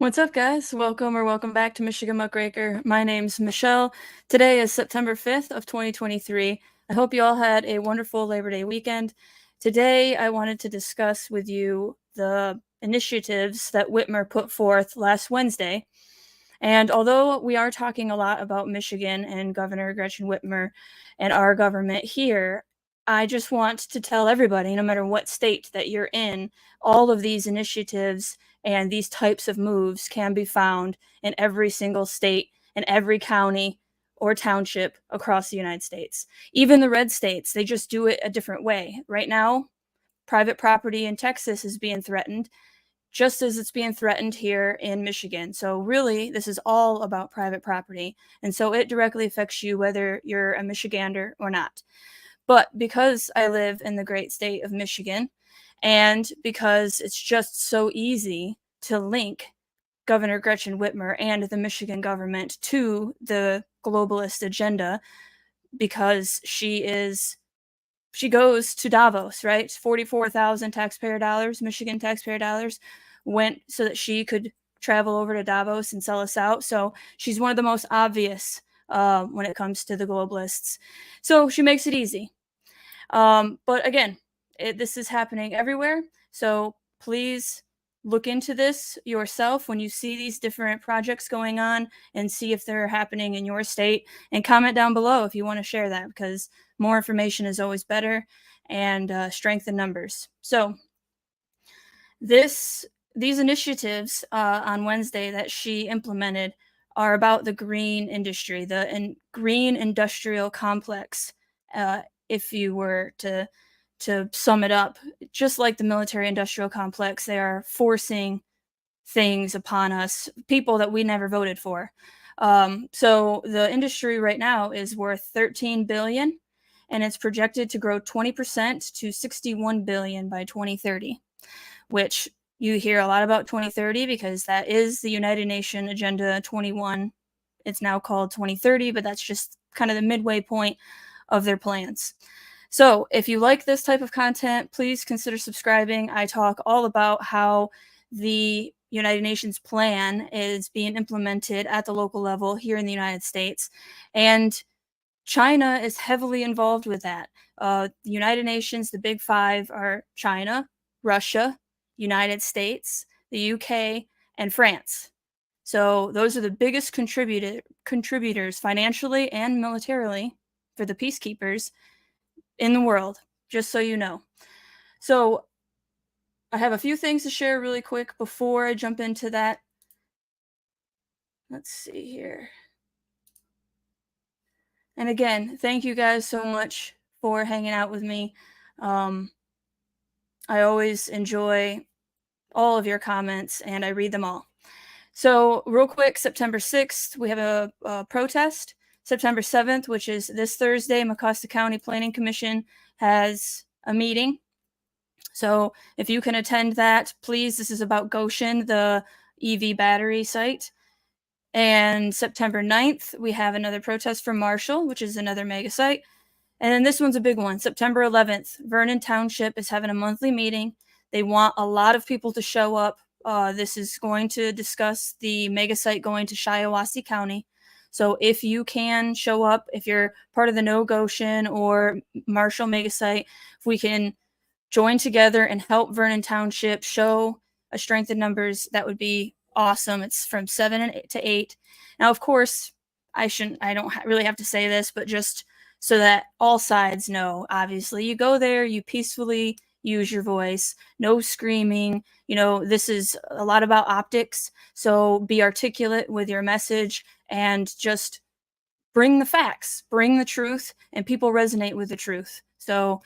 What's up, guys? Welcome back to Michigan Muckraker. My name's Michelle. Today is September 5th of 2023. I hope you all had a wonderful Labor Day weekend. Today, I wanted to discuss with you the initiatives that Whitmer put forth last Wednesday. And although we are talking a lot about Michigan and Governor Gretchen Whitmer and our government here, I just want to tell everybody, no matter what state that you're in, all of these initiatives and these types of moves can be found in every single state and every county or township across the United States. Even the red states, they just do it a different way. Right now, private property in Texas is being threatened, just as it's being threatened here in Michigan. So really, this is all about private property. And so it directly affects you whether you're a Michigander or not. But because I live in the great state of Michigan, and because it's just so easy to link Governor Gretchen Whitmer and the Michigan government to the globalist agenda, because she goes to Davos, right? 44,000 taxpayer dollars, Michigan taxpayer dollars, went so that she could travel over to Davos and sell us out. So she's one of the most obvious when it comes to the globalists. So she makes it easy. But again, this is happening everywhere. So please look into this yourself when you see these different projects going on and see if they're happening in your state, and comment down below if you want to share that, because more information is always better, and strength in numbers. So these initiatives on Wednesday that she implemented are about the green industry, the green industrial complex. If you were to sum it up, just like the military industrial complex, they are forcing things upon us, people that we never voted for. So the industry right now is worth $13 billion, and it's projected to grow 20% to $61 billion by 2030, which you hear a lot about 2030 because that is the United Nations Agenda 21. It's now called 2030, but that's just kind of the midway point of their plans. So if you like this type of content, please consider subscribing. I talk all about how the United Nations plan is being implemented at the local level here in the United States. And China is heavily involved with that. The United Nations, the big five are China, Russia, United States, the UK, and France. So those are the biggest contributors financially and militarily for the peacekeepers in the world, just so you know. So I have a few things to share really quick before I jump into that. Let's see here. And again, thank you guys so much for hanging out with me. I always enjoy all of your comments, and I read them all. So real quick, September 6th, we have a protest. September 7th, which is this Thursday, Mecosta County Planning Commission has a meeting. So if you can attend that, please. This is about Goshen, the EV battery site. And September 9th, we have another protest from Marshall, which is another mega site. And then this one's a big one. September 11th, Vernon Township is having a monthly meeting. They want a lot of people to show up. This is going to discuss the mega site going to Shiawassee County. So if you can show up, if you're part of the No Goshen or Marshall mega site, if we can join together and help Vernon Township show a strength in numbers, that would be awesome. It's from 7 to 8. Now, of course, I don't really have to say this, but just so that all sides know, obviously, you go there, you peacefully use your voice, no screaming. You know, this is a lot about optics, so be articulate with your message and just bring the facts, bring the truth, and people resonate with the truth. So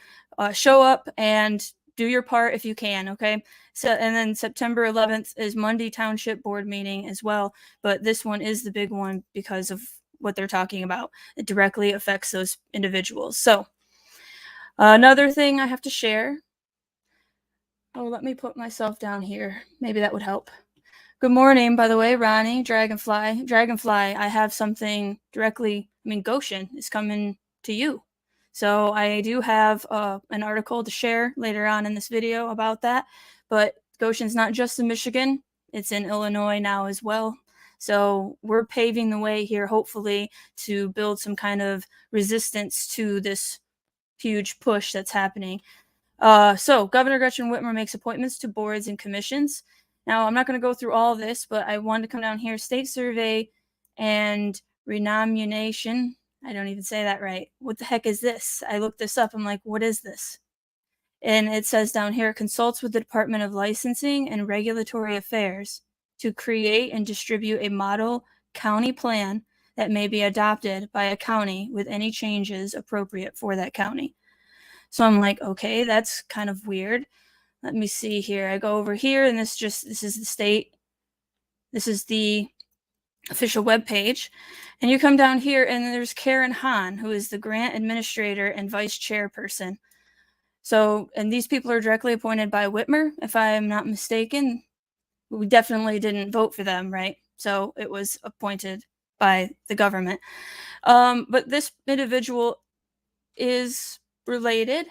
show up and do your part if you can, okay? So, and then September 11th is Monday Township Board meeting as well, but this one is the big one because of what they're talking about. It directly affects those individuals. So another thing I have to share. Oh, let me put myself down here. Maybe that would help. Good morning, by the way, Ronnie, Dragonfly. Dragonfly, I have something directly, Goshen is coming to you. So I do have an article to share later on in this video about that. But Goshen's not just in Michigan. It's in Illinois now as well. So we're paving the way here, hopefully, to build some kind of resistance to this huge push that's happening. So Governor Gretchen Whitmer makes appointments to boards and commissions. Now, I'm not going to go through all of this, but I wanted to come down here. State survey and renomination. I don't even say that right. What the heck is this? I looked this up. I'm like, what is this? And it says down here, consults with the Department of Licensing and Regulatory Affairs to create and distribute a model county plan that may be adopted by a county with any changes appropriate for that county. So I'm like, okay, that's kind of weird. Let me see here. I go over here, and this is the state. This is the official webpage. And you come down here, and there's Karen Hahn, who is the grant administrator and vice chairperson. So, and these people are directly appointed by Whitmer, if I am not mistaken. We definitely didn't vote for them, right? So it was appointed by the government. But this individual is related.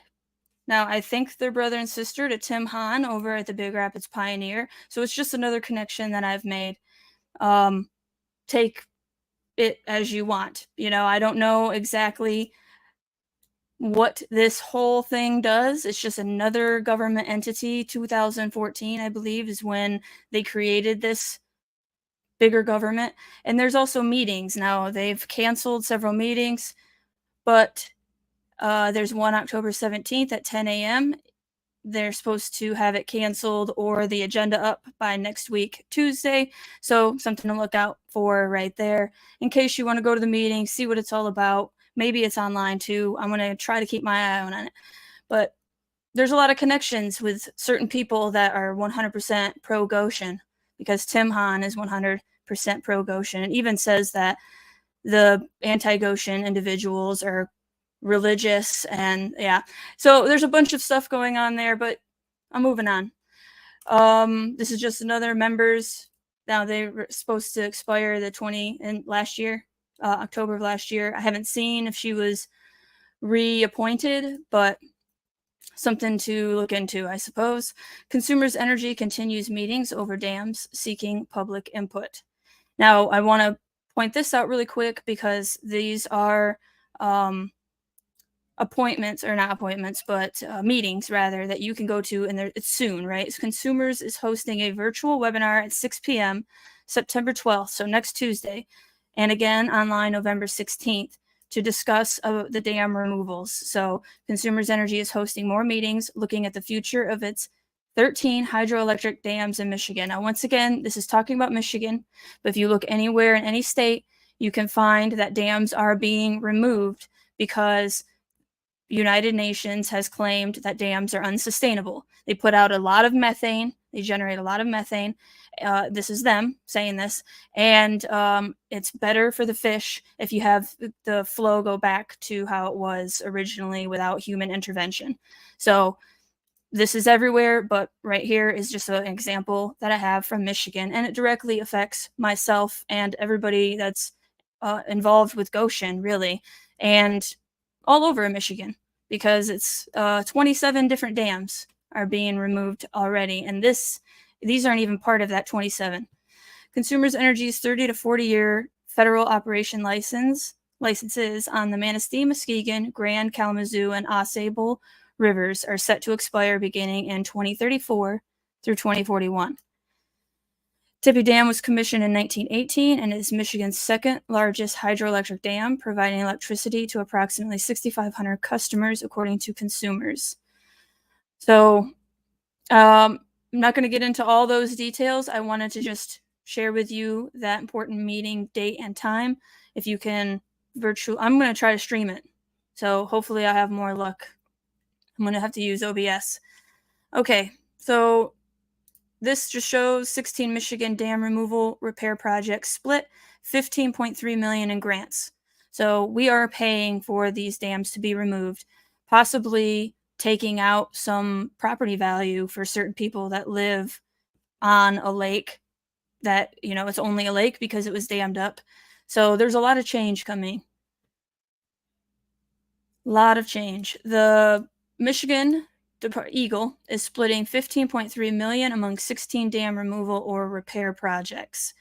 Now, I think they're brother and sister to Tim Hahn over at the Big Rapids Pioneer. So it's just another connection that I've made. Take it as you want. You know, I don't know exactly what this whole thing does. It's just another government entity. 2014, I believe, is when they created this bigger government. And there's also meetings. Now, they've canceled several meetings, but there's one October 17th at 10 a.m. They're supposed to have it canceled or the agenda up by next week, Tuesday. So something to look out for right there in case you want to go to the meeting, see what it's all about. Maybe it's online too. I'm going to try to keep my eye on it. But there's a lot of connections with certain people that are 100% pro-Goshen, because Tim Hahn is 100% pro-Goshen. It even says that the anti-Goshen individuals are religious, and yeah, so there's a bunch of stuff going on there, but I'm moving on. This is just another members. Now, they were supposed to expire the 20 and last year, October of last year. I haven't seen if she was reappointed, but something to look into, I suppose. Consumers Energy continues meetings over dams seeking public input. Now, I want to point this out really quick because these are appointments, or not appointments, but meetings rather, that you can go to, and it's soon, right? Consumers is hosting a virtual webinar at 6 p.m. September 12th, so next Tuesday, and again online November 16th to discuss the dam removals. So Consumers Energy is hosting more meetings looking at the future of its 13 hydroelectric dams in Michigan. Now, once again, this is talking about Michigan, but if you look anywhere in any state, you can find that dams are being removed because United Nations has claimed that dams are unsustainable. They put out a lot of methane. They generate a lot of methane. This is them saying this. And it's better for the fish if you have the flow go back to how it was originally without human intervention. So this is everywhere, but right here is just an example that I have from Michigan, and it directly affects myself and everybody that's involved with Goshen, really, and all over Michigan, because it's 27 different dams are being removed already, and these aren't even part of that 27. Consumers Energy's 30 to 40-year federal operation licenses on the Manistee, Muskegon, Grand Kalamazoo, and Ausable rivers are set to expire beginning in 2034 through 2041. Tippy Dam was commissioned in 1918 and is Michigan's second largest hydroelectric dam, providing electricity to approximately 6,500 customers, according to Consumers. So I'm not going to get into all those details. I wanted to just share with you that important meeting date and time. If you can I'm going to try to stream it. So hopefully I have more luck. I'm going to have to use OBS. Okay, so this just shows 16 Michigan dam removal repair projects split $15.3 million in grants. So we are paying for these dams to be removed, possibly taking out some property value for certain people that live on a lake that, you know, it's only a lake because it was dammed up. So there's a lot of change coming. A lot of change. The Michigan Eagle is splitting $15.3 million among 16 dam removal or repair projects.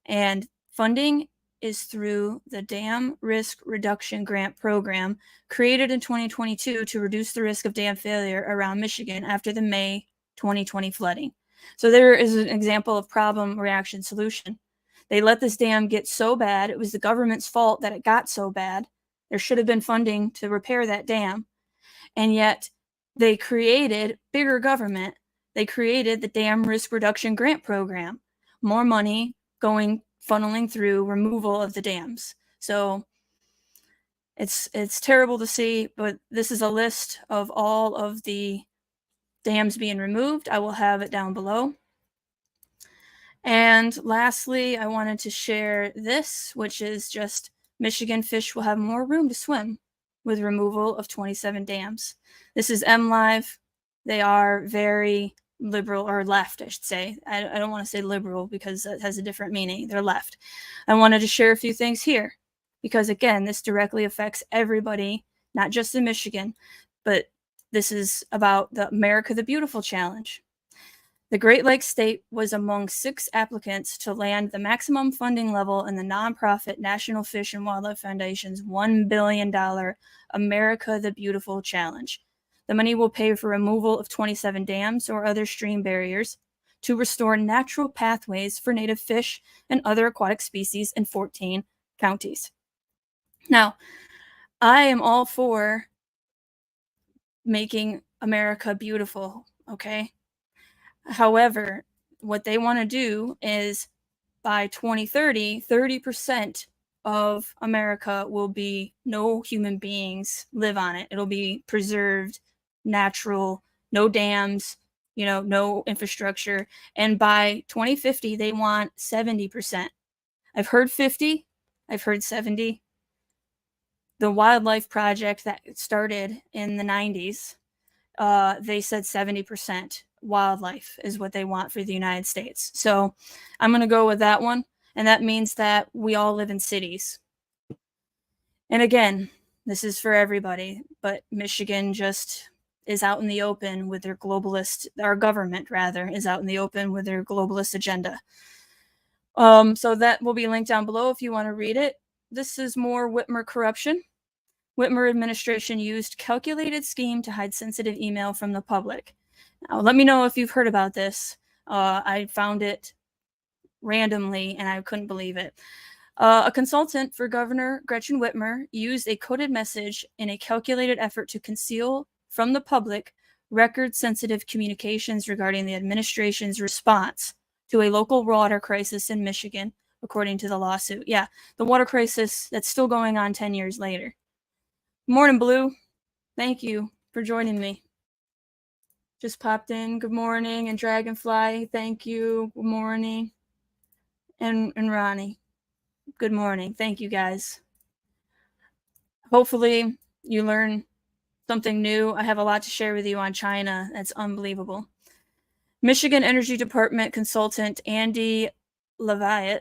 And funding is through the Dam Risk Reduction Grant Program, created in 2022 to reduce the risk of dam failure around Michigan after the May 2020 flooding. So there is an example of problem, reaction, solution. They let this dam get so bad. It was the government's fault that it got so bad. There should have been funding to repair that dam. And yet they created bigger government. They created the Dam Risk Reduction Grant Program. More money funneling through removal of the dams. So it's terrible to see, but this is a list of all of the dams being removed. I will have it down below. And lastly, I wanted to share this, which is just Michigan fish will have more room to swim with removal of 27 dams. This is MLive. They are very liberal, or left, I should say. I don't want to say liberal because that has a different meaning. They're left. I wanted to share a few things here because, again, this directly affects everybody, not just in Michigan, but this is about the America the Beautiful Challenge. The Great Lakes State was among 6 applicants to land the maximum funding level in the nonprofit National Fish and Wildlife Foundation's $1 billion America the Beautiful Challenge. The money will pay for removal of 27 dams or other stream barriers to restore natural pathways for native fish and other aquatic species in 14 counties. Now, I am all for making America beautiful, okay? However, what they want to do is by 2030, 30% of America will be no human beings live on it. It'll be preserved, natural, no dams, no infrastructure. And by 2050, they want 70%. I've heard 50, I've heard 70. The Wildlife Project that started in the 90s, they said 70% wildlife is what they want for the United States. So I'm going to go with that one. And that means that we all live in cities. And again, this is for everybody, but Michigan just is out in the open with their globalist, our government rather, is out in the open with their globalist agenda. So that will be linked down below if you want to read it. This is more Whitmer corruption. Whitmer administration used calculated scheme to hide sensitive email from the public. Now, let me know if you've heard about this. I found it randomly and I couldn't believe it. A consultant for Governor Gretchen Whitmer used a coded message in a calculated effort to conceal from the public record-sensitive communications regarding the administration's response to a local water crisis in Michigan, according to the lawsuit. Yeah, the water crisis that's still going on 10 years later. Morning, Blue. Thank you for joining me. Just popped in. Good morning. And Dragonfly, thank you. Good morning. And Ronnie, good morning. Thank you, guys. Hopefully you learn something new. I have a lot to share with you on China. That's unbelievable. Michigan Energy Department consultant Andy Leviat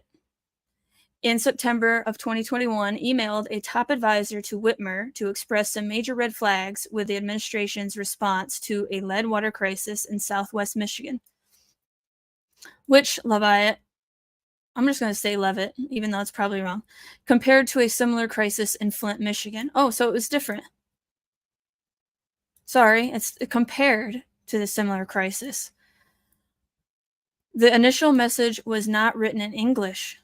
in September of 2021 emailed a top advisor to Whitmer to express some major red flags with the administration's response to a lead water crisis in southwest Michigan. Which Leviat, I'm just going to say Levitt, even though it's probably wrong, compared to a similar crisis in Flint, Michigan. Oh, so it was different. Sorry, it's compared to the similar crisis. The initial message was not written in English.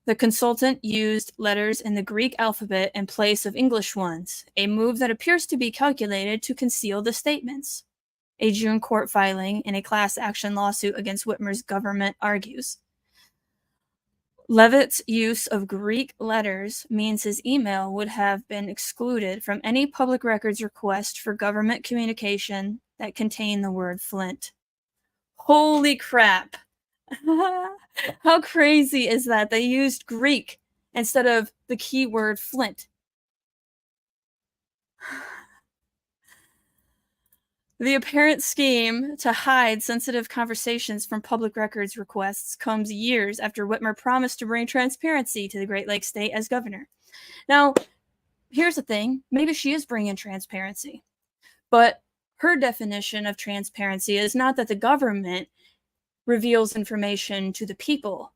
The consultant used letters in the Greek alphabet in place of English ones, a move that appears to be calculated to conceal the statements. A June court filing in a class action lawsuit against Whitmer's government argues. Levitt's use of Greek letters means his email would have been excluded from any public records request for government communication that contained the word Flint. Holy crap. How crazy is that? They used Greek instead of the keyword Flint. The apparent scheme to hide sensitive conversations from public records requests comes years after Whitmer promised to bring transparency to the Great Lakes State as governor. Now, here's the thing. Maybe she is bringing transparency. But Her definition of transparency is not that the government reveals information to the people.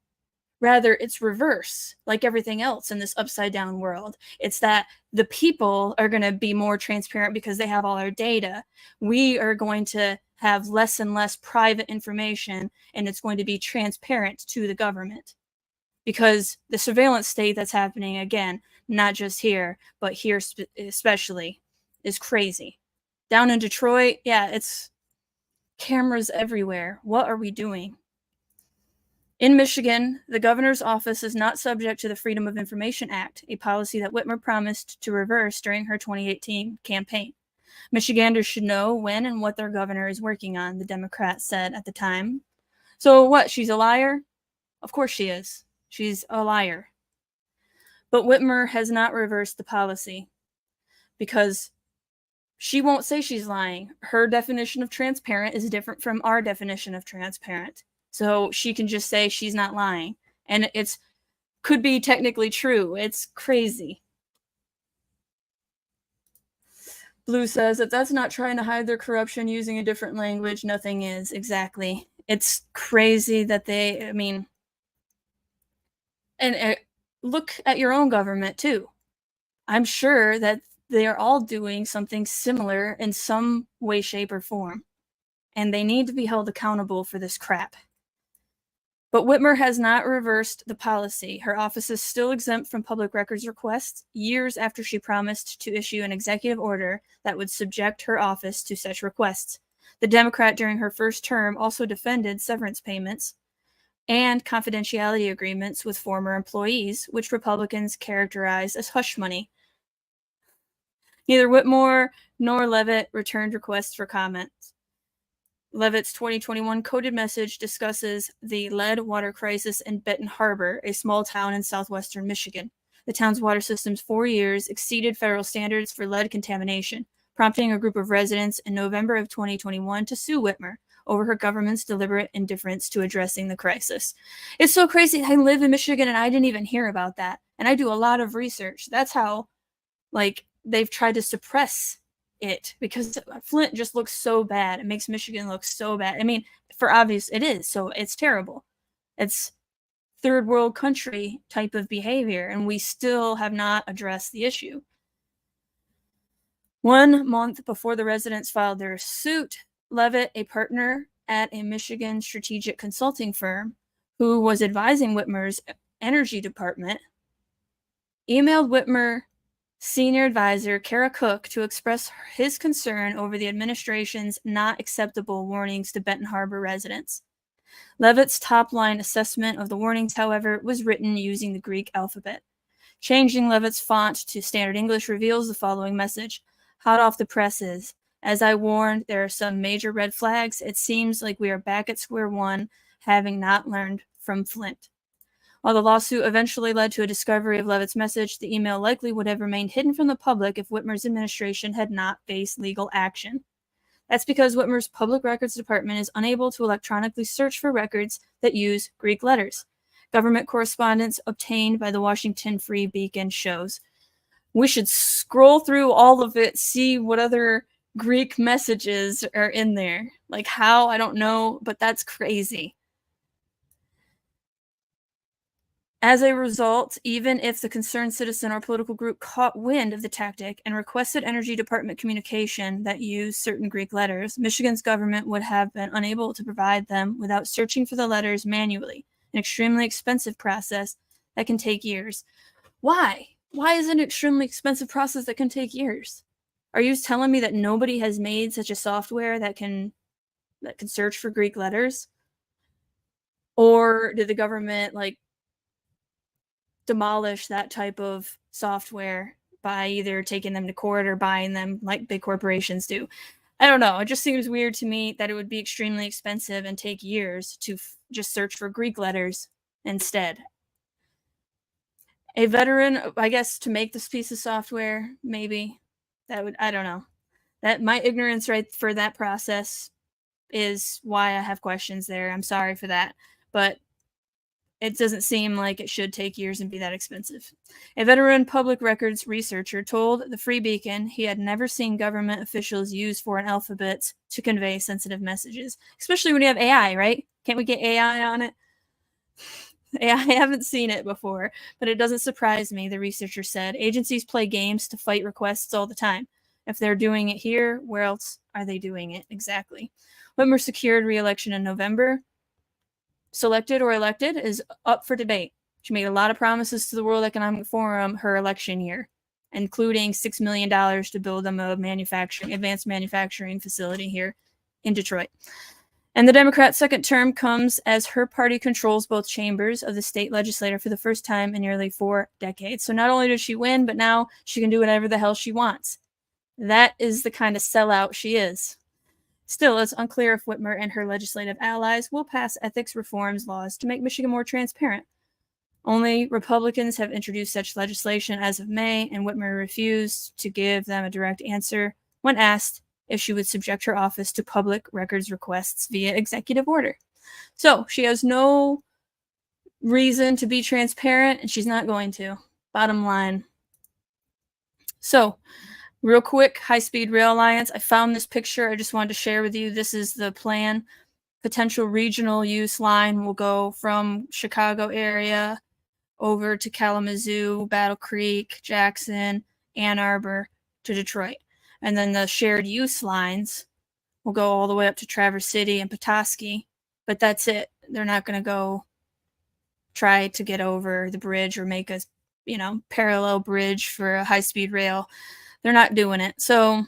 Rather, it's reverse, like everything else in this upside down world. It's that the people are going to be more transparent because they have all our data. We are going to have less and less private information, and it's going to be transparent to the government. Because the surveillance state that's happening, again, not just here, but here especially, is crazy. Down in Detroit, yeah, it's cameras everywhere. What are we doing? In Michigan, the governor's office is not subject to the Freedom of Information Act, a policy that Whitmer promised to reverse during her 2018 campaign. Michiganders should know when and what their governor is working on, the Democrat said at the time. So what, she's a liar? Of course she is. She's a liar. But Whitmer has not reversed the policy because she won't say she's lying. Her definition of transparent is different from our definition of transparent. So she can just say she's not lying. And it's could be technically true. It's crazy. Blue says that that's not trying to hide their corruption using a different language. Nothing is. Exactly. It's crazy that they, I mean, and look at your own government too. I'm sure that they are all doing something similar in some way, shape, or form. And they need to be held accountable for this crap. But Whitmer has not reversed the policy. Her office is still exempt from public records requests years after she promised to issue an executive order that would subject her office to such requests. The Democrat during her first term also defended severance payments and confidentiality agreements with former employees, which Republicans characterized as hush money. Neither Whitmore nor Leavitt returned requests for comments. Leavitt's 2021 coded message discusses the lead water crisis in Benton Harbor, a small town in southwestern Michigan. The town's water systems 4 years exceeded federal standards for lead contamination, prompting a group of residents in November of 2021 to sue Whitmer over her government's deliberate indifference to addressing the crisis. It's so crazy. I live in Michigan and I didn't even hear about that. And I do a lot of research. That's how, they've tried to suppress it because Flint just looks so bad. It makes Michigan look so bad. I mean, for obvious, it is. So it's terrible. It's third world country type of behavior, and we still have not addressed the issue. 1 month before the residents filed their suit, Leavitt, a partner at a Michigan strategic consulting firm who was advising Whitmer's energy department, emailed Whitmer senior advisor Kara Cook to express his concern over the administration's not acceptable warnings to Benton Harbor residents. Leavitt's top-line assessment of the warnings, however, was written using the Greek alphabet. Changing Leavitt's font to standard English reveals the following message. Hot off the presses. As I warned, there are some major red flags. It seems like we are back at square one, having not learned from Flint. While the lawsuit eventually led to a discovery of Leavitt's message, the email likely would have remained hidden from the public if Whitmer's administration had not faced legal action. That's because Whitmer's Public Records Department is unable to electronically search for records that use Greek letters. Government correspondence obtained by the Washington Free Beacon shows. We should scroll through all of it, see what other Greek messages are in there. Like how, I don't know, but that's crazy. As a result, even if the concerned citizen or political group caught wind of the tactic and requested Energy Department communication that used certain Greek letters, Michigan's government would have been unable to provide them without searching for the letters manually, an extremely expensive process that can take years. Why? Why is it an extremely expensive process that can take years? Are you telling me that nobody has made such a software that can search for Greek letters? Or did the government demolish that type of software by either taking them to court or buying them like big corporations do? I don't know. It just seems weird to me that it would be extremely expensive and take years to just search for Greek letters instead. A veteran, I guess, to make this piece of software, maybe that would, I don't know. That my ignorance right for that process is why I have questions there. I'm sorry for that. But it doesn't seem like it should take years and be that expensive. A veteran public records researcher told the Free Beacon he had never seen government officials use foreign alphabets to convey sensitive messages, especially when you have AI, right? Can't we get AI on it? I haven't seen it before, but it doesn't surprise me, the researcher said. Agencies play games to fight requests all the time. If they're doing it here, where else are they doing it? Exactly. Whitmer secured re-election in November. Selected or elected is up for debate. She made a lot of promises to the World Economic Forum her election year, including $6 million to build them a advanced manufacturing facility here in Detroit. And the Democrat's second term comes as her party controls both chambers of the state legislature for the first time in nearly 4 decades. So not only does she win, but now she can do whatever the hell she wants. That is the kind of sellout she is. Still, it's unclear if Whitmer and her legislative allies will pass ethics reforms laws to make Michigan more transparent. Only Republicans have introduced such legislation as of May, and Whitmer refused to give them a direct answer when asked if she would subject her office to public records requests via executive order. So she has no reason to be transparent, and she's not going to. Bottom line. So, real quick, High-Speed Rail Alliance. I found this picture. I just wanted to share with you. This is the plan. Potential regional use line will go from Chicago area over to Kalamazoo, Battle Creek, Jackson, Ann Arbor to Detroit. And then the shared use lines will go all the way up to Traverse City and Petoskey. But that's it. They're not going to go try to get over the bridge or make a, parallel bridge for a high-speed rail. They're not doing it. So,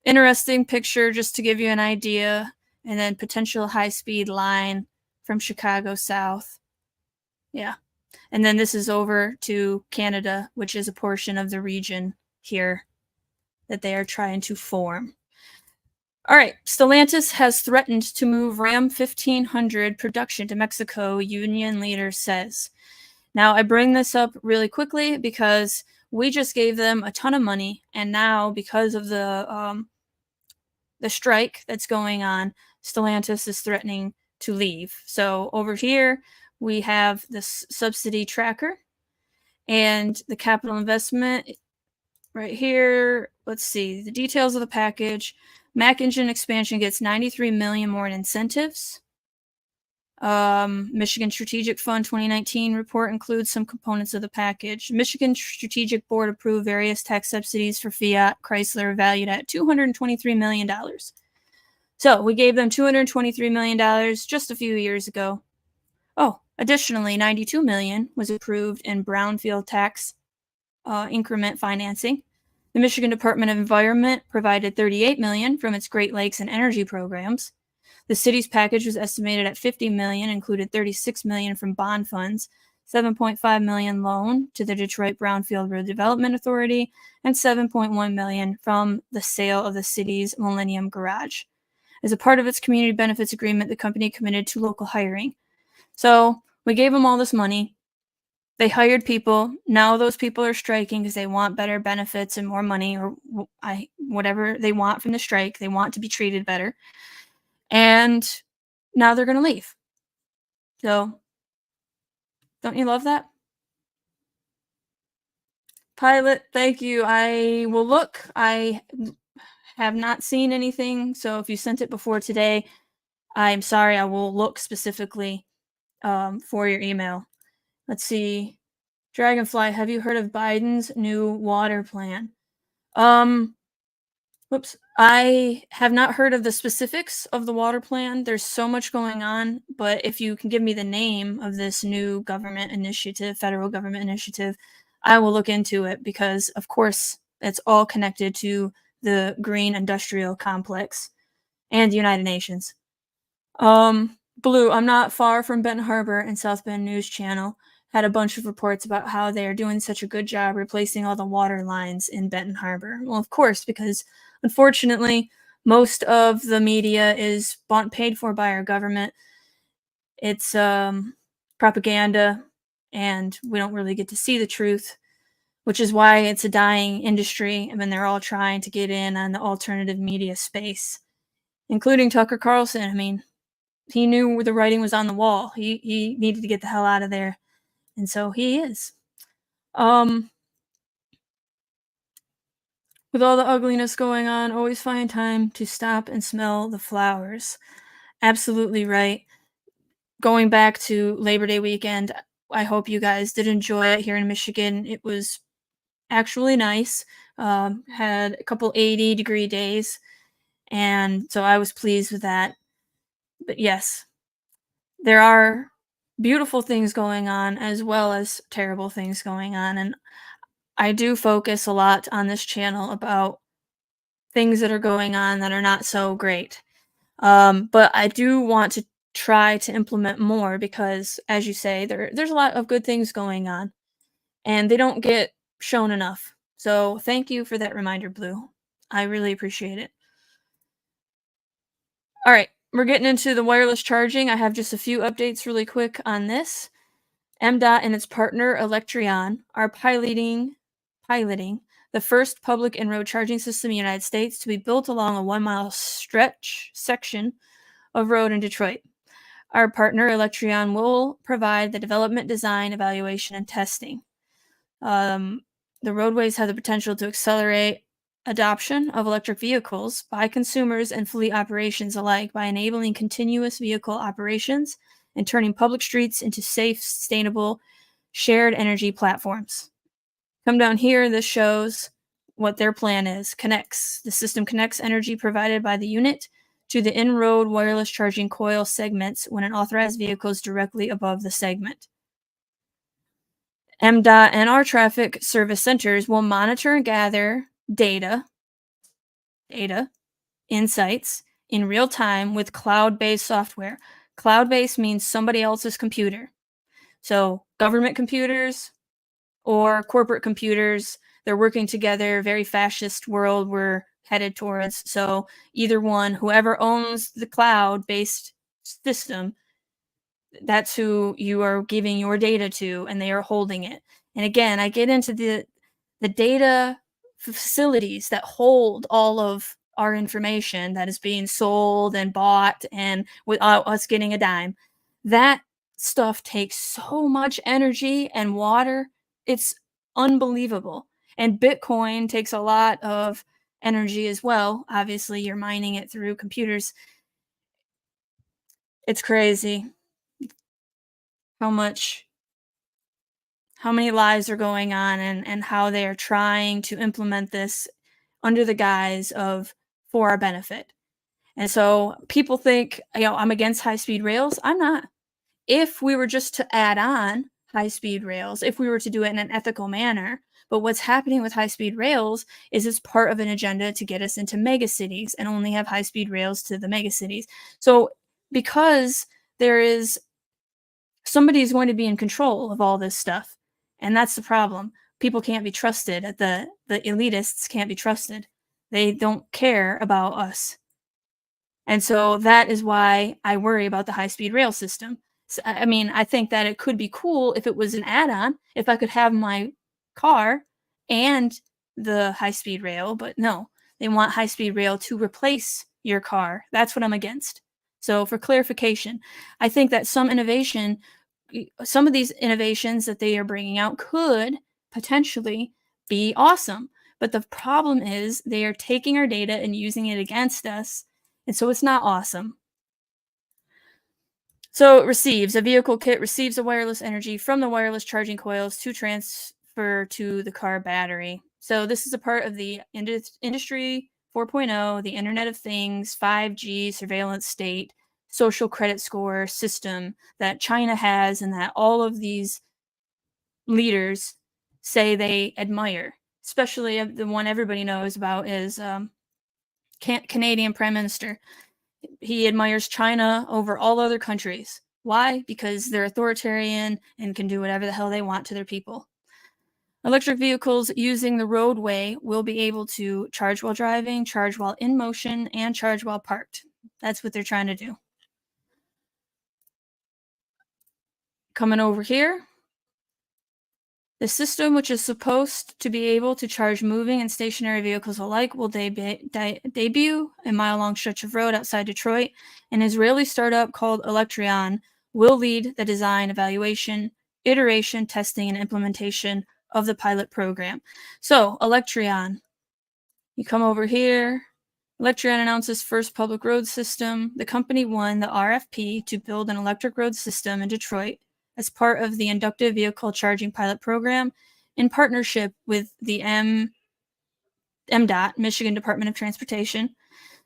interesting picture just to give you an idea. And then potential high-speed line from Chicago south. Yeah. And then this is over to Canada, which is a portion of the region here that they are trying to form. All right. Stellantis has threatened to move Ram 1500 production to Mexico, union leader says. Now, I bring this up really quickly because we just gave them a ton of money, and now because of the strike that's going on, Stellantis is threatening to leave. So over here, we have this subsidy tracker and the capital investment right here. Let's see the details of the package. Mac engine expansion gets $93 million more in incentives. Michigan Strategic Fund 2019 report includes some components of the package. Michigan Strategic Board approved various tax subsidies for Fiat Chrysler valued at $223 million. So we gave them $223 million just a few years ago. Oh, additionally, $92 million was approved in brownfield tax increment financing. The Michigan Department of Environment provided $38 million from its Great Lakes and energy programs. The city's package was estimated at $50 million, included $36 million from bond funds, $7.5 million loan to the Detroit Brownfield Redevelopment Authority, and $7.1 million from the sale of the city's Millennium Garage. As a part of its community benefits agreement, the company committed to local hiring. So we gave them all this money. They hired people. Now those people are striking because they want better benefits and more money, or whatever they want from the strike. They want to be treated better. And now they're going to leave. So, don't you love that? Pilot, thank you. I will look. I have not seen anything. So if you sent it before today, I'm sorry. I will look specifically for your email. Let's see. Dragonfly, have you heard of Biden's new water plan? Whoops. I have not heard of the specifics of the water plan. There's so much going on, but if you can give me the name of this new government initiative, federal government initiative, I will look into it because, of course, it's all connected to the Green Industrial Complex and the United Nations. Blue, I'm not far from Benton Harbor and South Bend News Channel had a bunch of reports about how they are doing such a good job replacing all the water lines in Benton Harbor. Well, of course, because unfortunately, most of the media is bought and paid for by our government. It's propaganda, and we don't really get to see the truth, which is why it's a dying industry. I mean, they're all trying to get in on the alternative media space, including Tucker Carlson. I mean, he knew the writing was on the wall. He needed to get the hell out of there, and so he is. Um, with all the ugliness going on, always find time to stop and smell the flowers. Absolutely right. Going back to Labor Day weekend, I hope you guys did enjoy it here in Michigan. It was actually nice. Had a couple 80-degree days, and so I was pleased with that. But yes, there are beautiful things going on as well as terrible things going on, and I do focus a lot on this channel about things that are going on that are not so great. But I do want to try to implement more because, as you say, there's a lot of good things going on, and they don't get shown enough. So thank you for that reminder, Blue. I really appreciate it. All right, we're getting into the wireless charging. I have just a few updates really quick on this. MDOT and its partner Electreon are piloting the first public and-road charging system in the United States to be built along a 1-mile section of road in Detroit. Our partner Electreon will provide the development, design, evaluation, and testing. The roadways have the potential to accelerate adoption of electric vehicles by consumers and fleet operations alike by enabling continuous vehicle operations and turning public streets into safe, sustainable, shared energy platforms. Come down here, this shows what their plan is. The system connects energy provided by the unit to the in-road wireless charging coil segments when an authorized vehicle is directly above the segment. MDOT and our traffic service centers will monitor and gather data, insights in real time with cloud-based software. Cloud-based means somebody else's computer. So government computers or corporate computers, they're working together, very fascist world we're headed towards. So either one, whoever owns the cloud-based system, that's who you are giving your data to, and they are holding it. And again, I get into the data facilities that hold all of our information that is being sold and bought, and without us getting a dime. That stuff takes so much energy and water. It's unbelievable. And Bitcoin takes a lot of energy as well. Obviously, you're mining it through computers. It's crazy how many lies are going on, and how they are trying to implement this under the guise of for our benefit. And so people think, I'm against high-speed rails. I'm not. If we were just to add on high-speed rails, if we were to do it in an ethical manner, but what's happening with high-speed rails is it's part of an agenda to get us into megacities and only have high-speed rails to the megacities. So because there is somebody's going to be in control of all this stuff, and that's the problem. People can't be trusted. The elitists can't be trusted. They don't care about us. And so that is why I worry about the high-speed rail system. So, I mean, I think that it could be cool if it was an add-on, if I could have my car and the high-speed rail, but no, they want high-speed rail to replace your car. That's what I'm against. So for clarification, I think that some of these innovations that they are bringing out could potentially be awesome. But the problem is they are taking our data and using it against us, and so it's not awesome. So a vehicle kit receives the wireless energy from the wireless charging coils to transfer to the car battery. So this is a part of the Industry 4.0, the Internet of Things, 5G, surveillance state, social credit score system that China has, and that all of these leaders say they admire. Especially the one everybody knows about is Canadian Prime Minister. He admires China over all other countries. Why? Because they're authoritarian and can do whatever the hell they want to their people. Electric vehicles using the roadway will be able to charge while driving, charge while in motion, and charge while parked. That's what they're trying to do. Coming over here, The system, which is supposed to be able to charge moving and stationary vehicles alike, will debut a mile-long stretch of road outside Detroit. An Israeli startup called Electreon will lead the design, evaluation, iteration, testing, and implementation of the pilot program. So, Electreon, you come over here. Electreon announces first public road system. The company won the RFP to build an electric road system in Detroit as part of the inductive vehicle charging pilot program in partnership with the MDOT, Michigan Department of Transportation,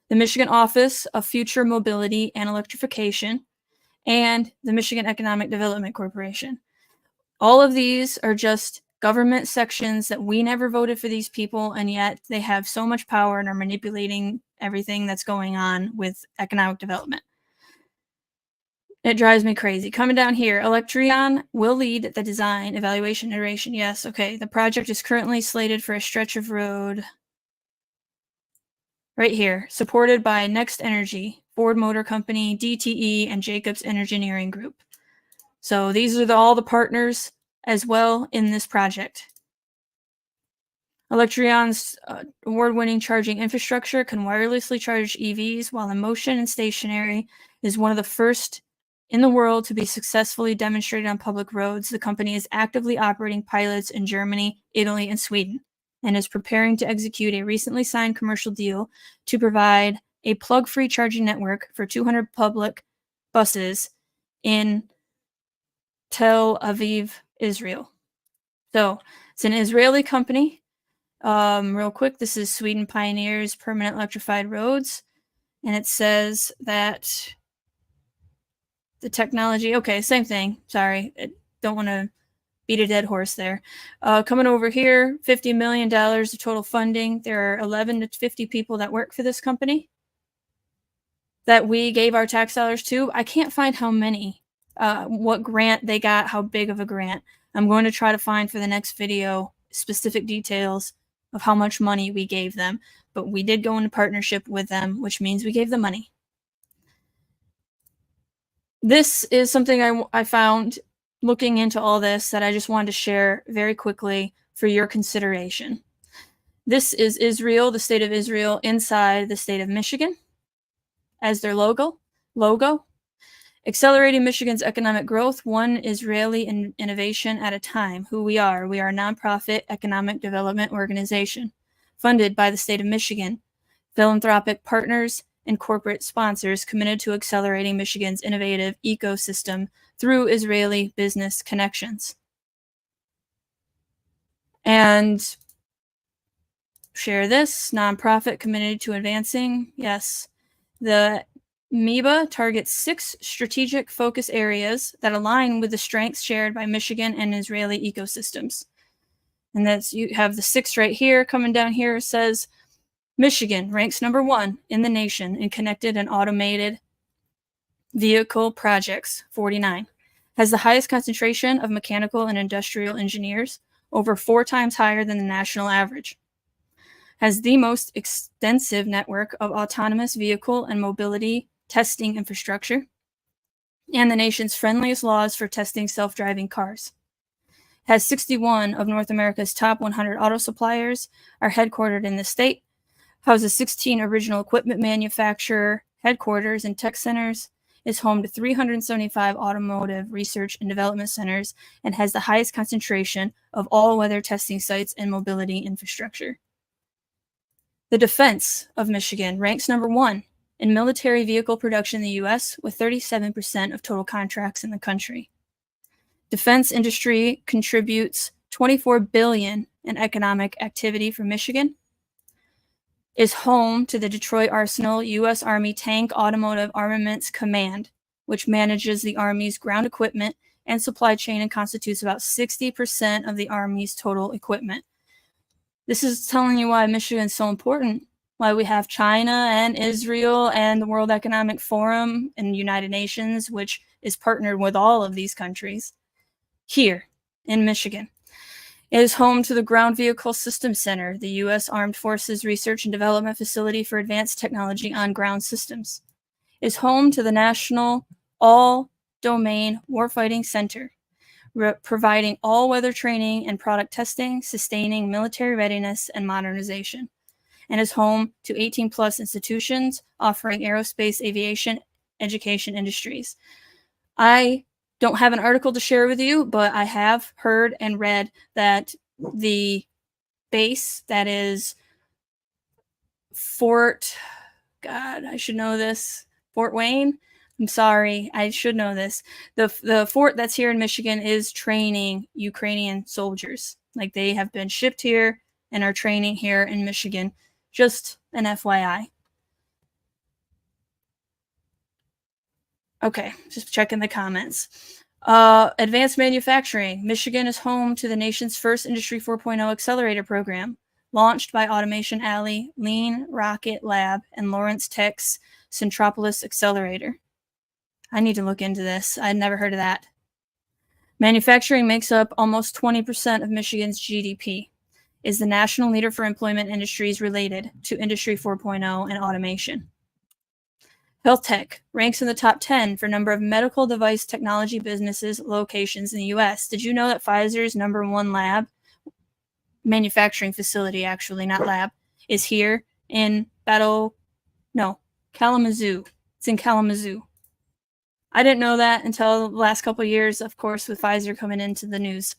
the Michigan Office of Future Mobility and Electrification, and the Michigan Economic Development Corporation. All of these are just government sections that we never voted for these people, and yet they have so much power and are manipulating everything that's going on with economic development. It drives me crazy. Coming down here, Electreon will lead the design, evaluation, iteration. Yes, okay. The project is currently slated for a stretch of road right here, supported by Next Energy, Ford Motor Company, DTE, and Jacobs Engineering Group. So these are all the partners as well in this project. Electreon's award-winning charging infrastructure can wirelessly charge EVs while in motion and stationary, is one of the first in the world to be successfully demonstrated on public roads. The company is actively operating pilots in Germany, Italy, and Sweden, and is preparing to execute a recently signed commercial deal to provide a plug-free charging network for 200 public buses in Tel Aviv, Israel. So it's an Israeli company. Real quick, this is Sweden pioneers permanent electrified roads, and it says that the technology, okay, same thing. Sorry, I don't want to beat a dead horse there. Coming over here, $50 million of total funding. There are 11 to 50 people that work for this company that we gave our tax dollars to. I can't find how many, what grant they got, how big of a grant. I'm going to try to find for the next video specific details of how much money we gave them, but we did go into partnership with them, which means we gave them money. This is something I found looking into all this that I just wanted to share very quickly for your consideration. This is Israel, the state of Israel, inside the state of Michigan as their logo. Accelerating Michigan's economic growth, one Israeli innovation at a time. Who we are. We are a nonprofit economic development organization funded by the state of Michigan, philanthropic partners, and corporate sponsors committed to accelerating Michigan's innovative ecosystem through Israeli business connections. And share this, nonprofit committed to advancing, yes, the MIBA targets 6 strategic focus areas that align with the strengths shared by Michigan and Israeli ecosystems. And that's, you have the 6 right here. Coming down here, says Michigan ranks number 1 in the nation in connected and automated vehicle projects, 49. Has the highest concentration of mechanical and industrial engineers, over 4 times higher than the national average. Has the most extensive network of autonomous vehicle and mobility testing infrastructure, and the nation's friendliest laws for testing self-driving cars. Has 61 of North America's top 100 auto suppliers are headquartered in the state. Houses 16 original equipment manufacturer headquarters and tech centers. Is home to 375 automotive research and development centers, and has the highest concentration of all-weather testing sites and mobility infrastructure. The defense of Michigan ranks number 1 in military vehicle production in the U.S. with 37% of total contracts in the country. Defense industry contributes $24 billion in economic activity for Michigan. Is home to the Detroit Arsenal U.S. Army Tank Automotive Armaments Command, which manages the Army's ground equipment and supply chain and constitutes about 60% of the Army's total equipment. This is telling you why Michigan is so important, why we have China and Israel and the World Economic Forum and the United Nations, which is partnered with all of these countries, here in Michigan. It is home to the Ground Vehicle Systems Center, the U.S. Armed Forces Research and Development Facility for Advanced Technology on Ground Systems. It is home to the National All-Domain Warfighting Center, providing all-weather training and product testing, sustaining military readiness and modernization, and is home to 18-plus institutions offering aerospace, aviation, education industries. I don't have an article to share with you, but I have heard and read that the base that is Fort Wayne. I'm sorry, I should know this. The fort that's here in Michigan is training Ukrainian soldiers. Like, they have been shipped here and are training here in Michigan. Just an FYI. Okay, just checking the comments. Advanced manufacturing. Michigan is home to the nation's first Industry 4.0 accelerator program, launched by Automation Alley, Lean Rocket Lab, and Lawrence Tech's Centropolis Accelerator. I need to look into this. I'd never heard of that. Manufacturing makes up almost 20% of Michigan's GDP, is the national leader for employment industries related to Industry 4.0 and automation. Health tech ranks in the top 10 for number of medical device technology businesses locations in the U.S. Did you know that Pfizer's #1 manufacturing facility, actually, not lab, is here in Kalamazoo. It's in Kalamazoo. I didn't know that until the last couple of years, of course, with Pfizer coming into the news.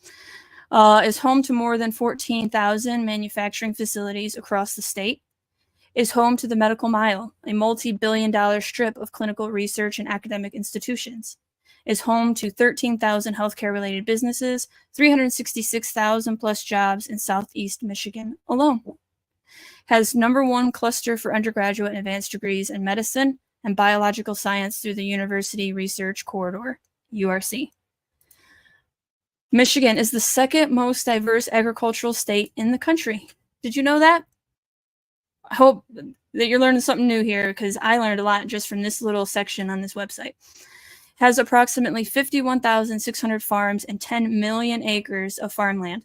Is home to more than 14,000 manufacturing facilities across the state. Is home to the Medical Mile, a multi-billion-dollar strip of clinical research and academic institutions. Is home to 13,000 healthcare-related businesses, 366,000 plus jobs in Southeast Michigan alone. Has #1 cluster for undergraduate and advanced degrees in medicine and biological science through the University Research Corridor, URC. Michigan is the second most diverse agricultural state in the country. Did you know that? I hope that you're learning something new here, because I learned a lot just from this little section on this website. Has approximately 51,600 farms and 10 million acres of farmland.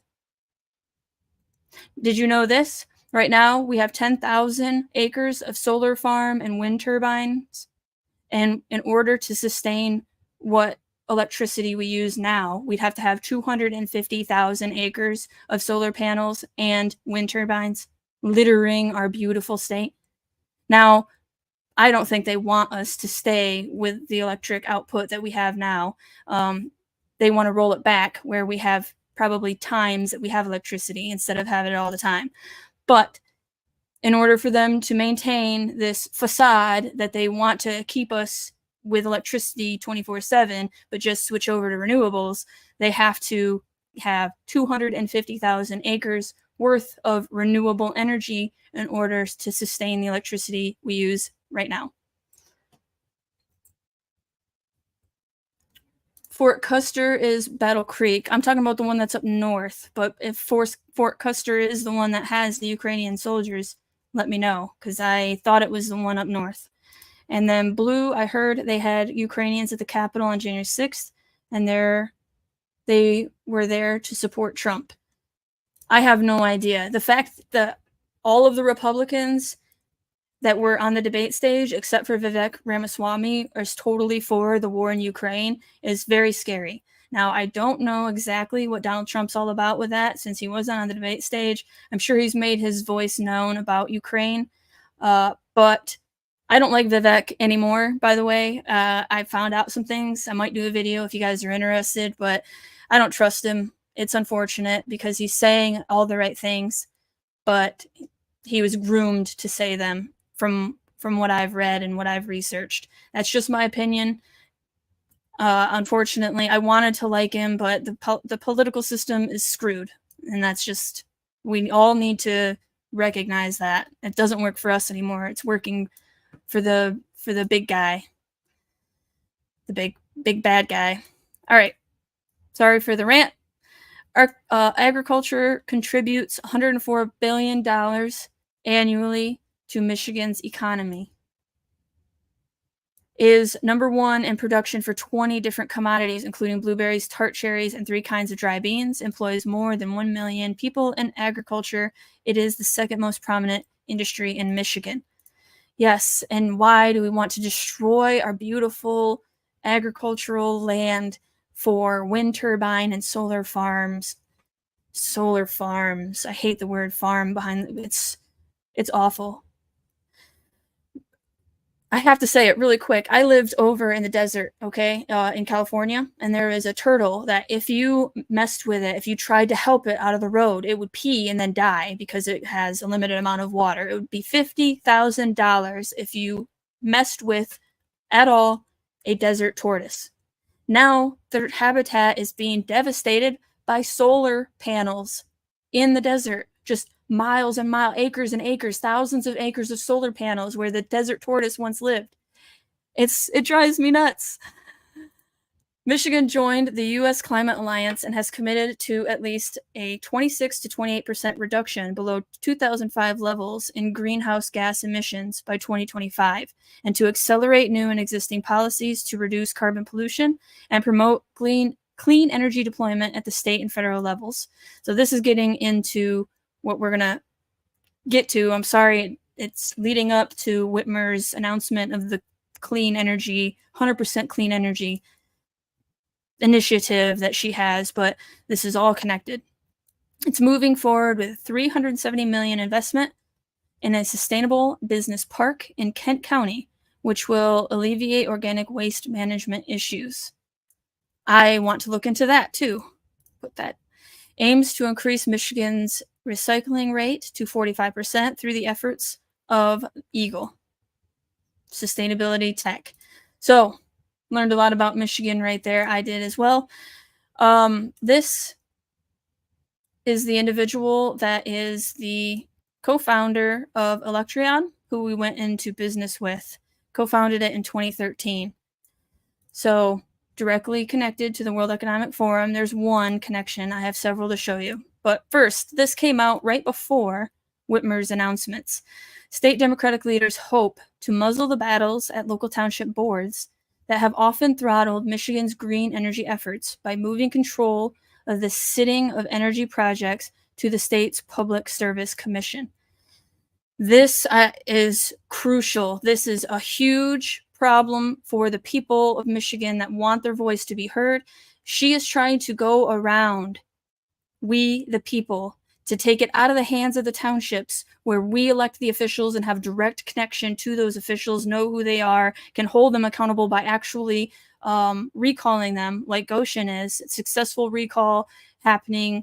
Did you know this? Right now, we have 10,000 acres of solar farm and wind turbines. And in order to sustain what electricity we use now, we'd have to have 250,000 acres of solar panels and wind turbines littering our beautiful state. Now, I don't think they want us to stay with the electric output that we have now. They want to roll it back where we have probably times that we have electricity instead of having it all the time. But in order for them to maintain this facade that they want to keep us with electricity 24/7, but just switch over to renewables, they have to have 250,000 acres worth of renewable energy in order to sustain the electricity we use right now. Fort Custer is Battle Creek. I'm talking about the one that's up north, but if Fort Custer is the one that has the Ukrainian soldiers, let me know, because I thought it was the one up north. And then blue, I heard they had Ukrainians at the Capitol on January 6th, and they were there to support Trump. I have no idea. The fact that all of the Republicans that were on the debate stage, except for Vivek Ramaswamy, are totally for the war in Ukraine is very scary. Now, I don't know exactly what Donald Trump's all about with that, since he wasn't on the debate stage. I'm sure he's made his voice known about Ukraine, but I don't like Vivek anymore, by the way. I found out some things. I might do a video if you guys are interested, but I don't trust him. It's unfortunate because he's saying all the right things, but he was groomed to say them from what I've read and what I've researched. That's just my opinion. Unfortunately, I wanted to like him, but the political system is screwed, and that's just, we all need to recognize that. It doesn't work for us anymore. It's working for the big guy, the big bad guy. All right, sorry for the rant. Our agriculture contributes $104 billion annually to Michigan's economy. Is #1 in production for 20 different commodities, including blueberries, tart cherries, and 3 kinds of dry beans. Employs more than 1 million people in agriculture. It is the second most prominent industry in Michigan. Yes, and why do we want to destroy our beautiful agricultural land for wind turbine and solar farms. Solar farms. I hate the word farm behind it's awful. I have to say it really quick. I lived over in the desert, okay, in California, and there is a turtle that if you messed with it, if you tried to help it out of the road, it would pee and then die because it has a limited amount of water. It would be $50,000 if you messed with, at all, a desert tortoise. Now their habitat is being devastated by solar panels in the desert. Just miles and miles, acres and acres, thousands of acres of solar panels where the desert tortoise once lived. It drives me nuts. Michigan joined the U.S. Climate Alliance and has committed to at least a 26 to 28% reduction below 2005 levels in greenhouse gas emissions by 2025, and to accelerate new and existing policies to reduce carbon pollution and promote clean energy deployment at the state and federal levels. So this is getting into what we're going to get to. I'm sorry, it's leading up to Whitmer's announcement of the clean energy, 100% clean energy initiative that she has, but this is all connected. It's moving forward with $370 million investment in a sustainable business park in Kent County, which will alleviate organic waste management issues. I want to look into that too. Put that. Aims to increase Michigan's recycling rate to 45% through the efforts of Eagle Sustainability Tech. So, learned a lot about Michigan right there. I did as well. This is the individual that is the co-founder of Electreon, who we went into business with. Co-founded it in 2013. So, directly connected to the World Economic Forum. There's one connection. I have several to show you. But first, this came out right before Whitmer's announcements. State Democratic leaders hope to muzzle the battles at local township boards that have often throttled Michigan's green energy efforts by moving control of the sitting of energy projects to the state's Public Service Commission. This is crucial. This is a huge problem for the people of Michigan that want their voice to be heard. She is trying to go around we, the people, to take it out of the hands of the townships where we elect the officials and have direct connection to those officials, know who they are, can hold them accountable by actually recalling them like Goshen is. Successful recall happening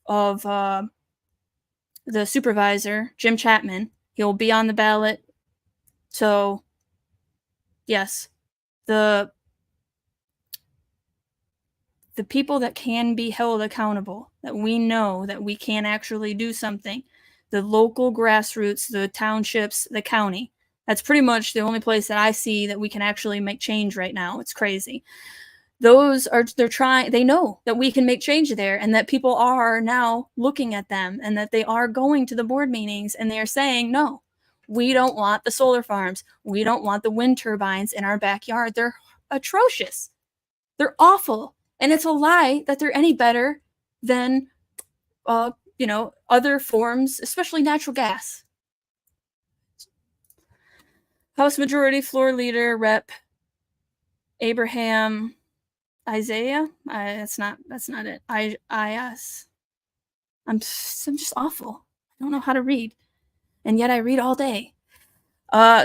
of the supervisor, Jim Chapman. He'll be on the ballot. So, yes, the people that can be held accountable, that we know that we can actually do something, the local grassroots, the townships, the county, that's pretty much the only place that I see that we can actually make change right now. It's crazy. They know that we can make change there and that people are now looking at them and that they are going to the board meetings and they are saying, no, we don't want the solar farms. We don't want the wind turbines in our backyard. They're atrocious. They're awful. And it's a lie that they're any better than, other forms, especially natural gas. House Majority Floor Leader Rep. Abraham Isaiah. That's not it. I'm just awful. I don't know how to read, and yet I read all day.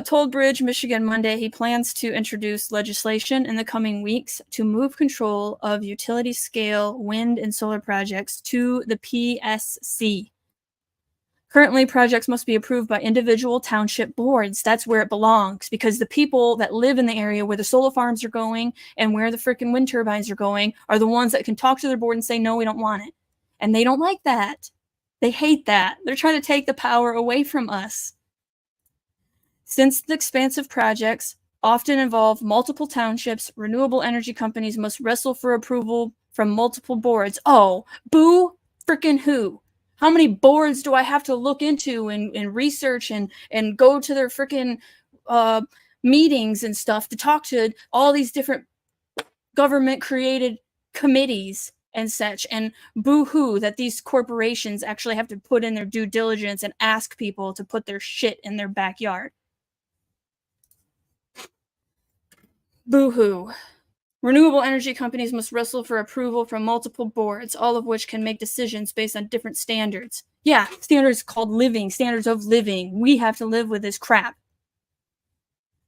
Told Bridge, Michigan Monday he plans to introduce legislation in the coming weeks to move control of utility-scale wind and solar projects to the PSC. Currently, projects must be approved by individual township boards. That's where it belongs, because the people that live in the area where the solar farms are going and where the freaking wind turbines are going are the ones that can talk to their board and say, no, we don't want it. And they don't like that. They hate that. They're trying to take the power away from us. Since the expansive projects often involve multiple townships, renewable energy companies must wrestle for approval from multiple boards. Oh, boo frickin' who? How many boards do I have to look into and research and go to their frickin' meetings and stuff to talk to all these different government-created committees and such, and boo-hoo that these corporations actually have to put in their due diligence and ask people to put their shit in their backyard. Boo-hoo. Renewable energy companies must wrestle for approval from multiple boards, all of which can make decisions based on different standards. Yeah, standards called living, standards of living. We have to live with this crap.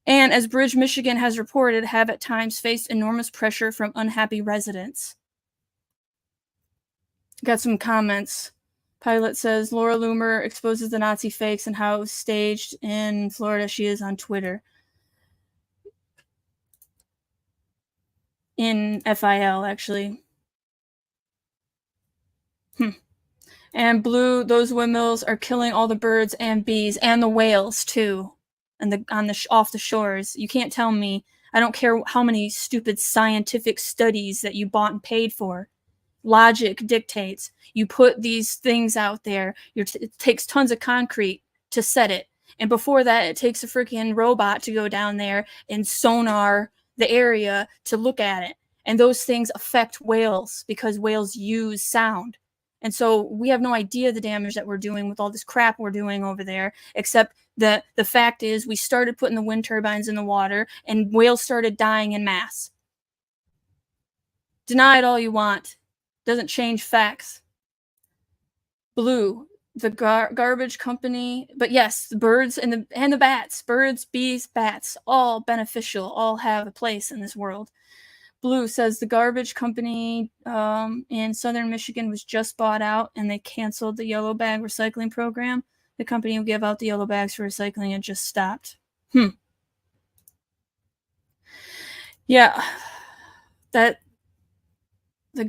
And as Bridge, Michigan has reported, have at times faced enormous pressure from unhappy residents. Got some comments. Pilot says Laura Loomer exposes the Nazi fakes and how it was staged in Florida. She is on Twitter. In FIL, actually. And Blue, those windmills are killing all the birds and bees and the whales too, and off the shores. You can't tell me. I don't care how many stupid scientific studies that you bought and paid for. Logic dictates. You put these things out there. It takes tons of concrete to set it, and before that, it takes a freaking robot to go down there and sonar the area to look at it. And those things affect whales because whales use sound. And so we have no idea the damage that we're doing with all this crap we're doing over there, except that the fact is we started putting the wind turbines in the water and whales started dying in mass. Deny it all you want. Doesn't change facts. Blue, the garbage company, but yes, the birds and the bats, birds, bees, bats, all beneficial, all have a place in this world. Blue says the garbage company in southern Michigan was just bought out and they canceled the yellow bag recycling program. The company who gave out the yellow bags for recycling had just stopped. Yeah, the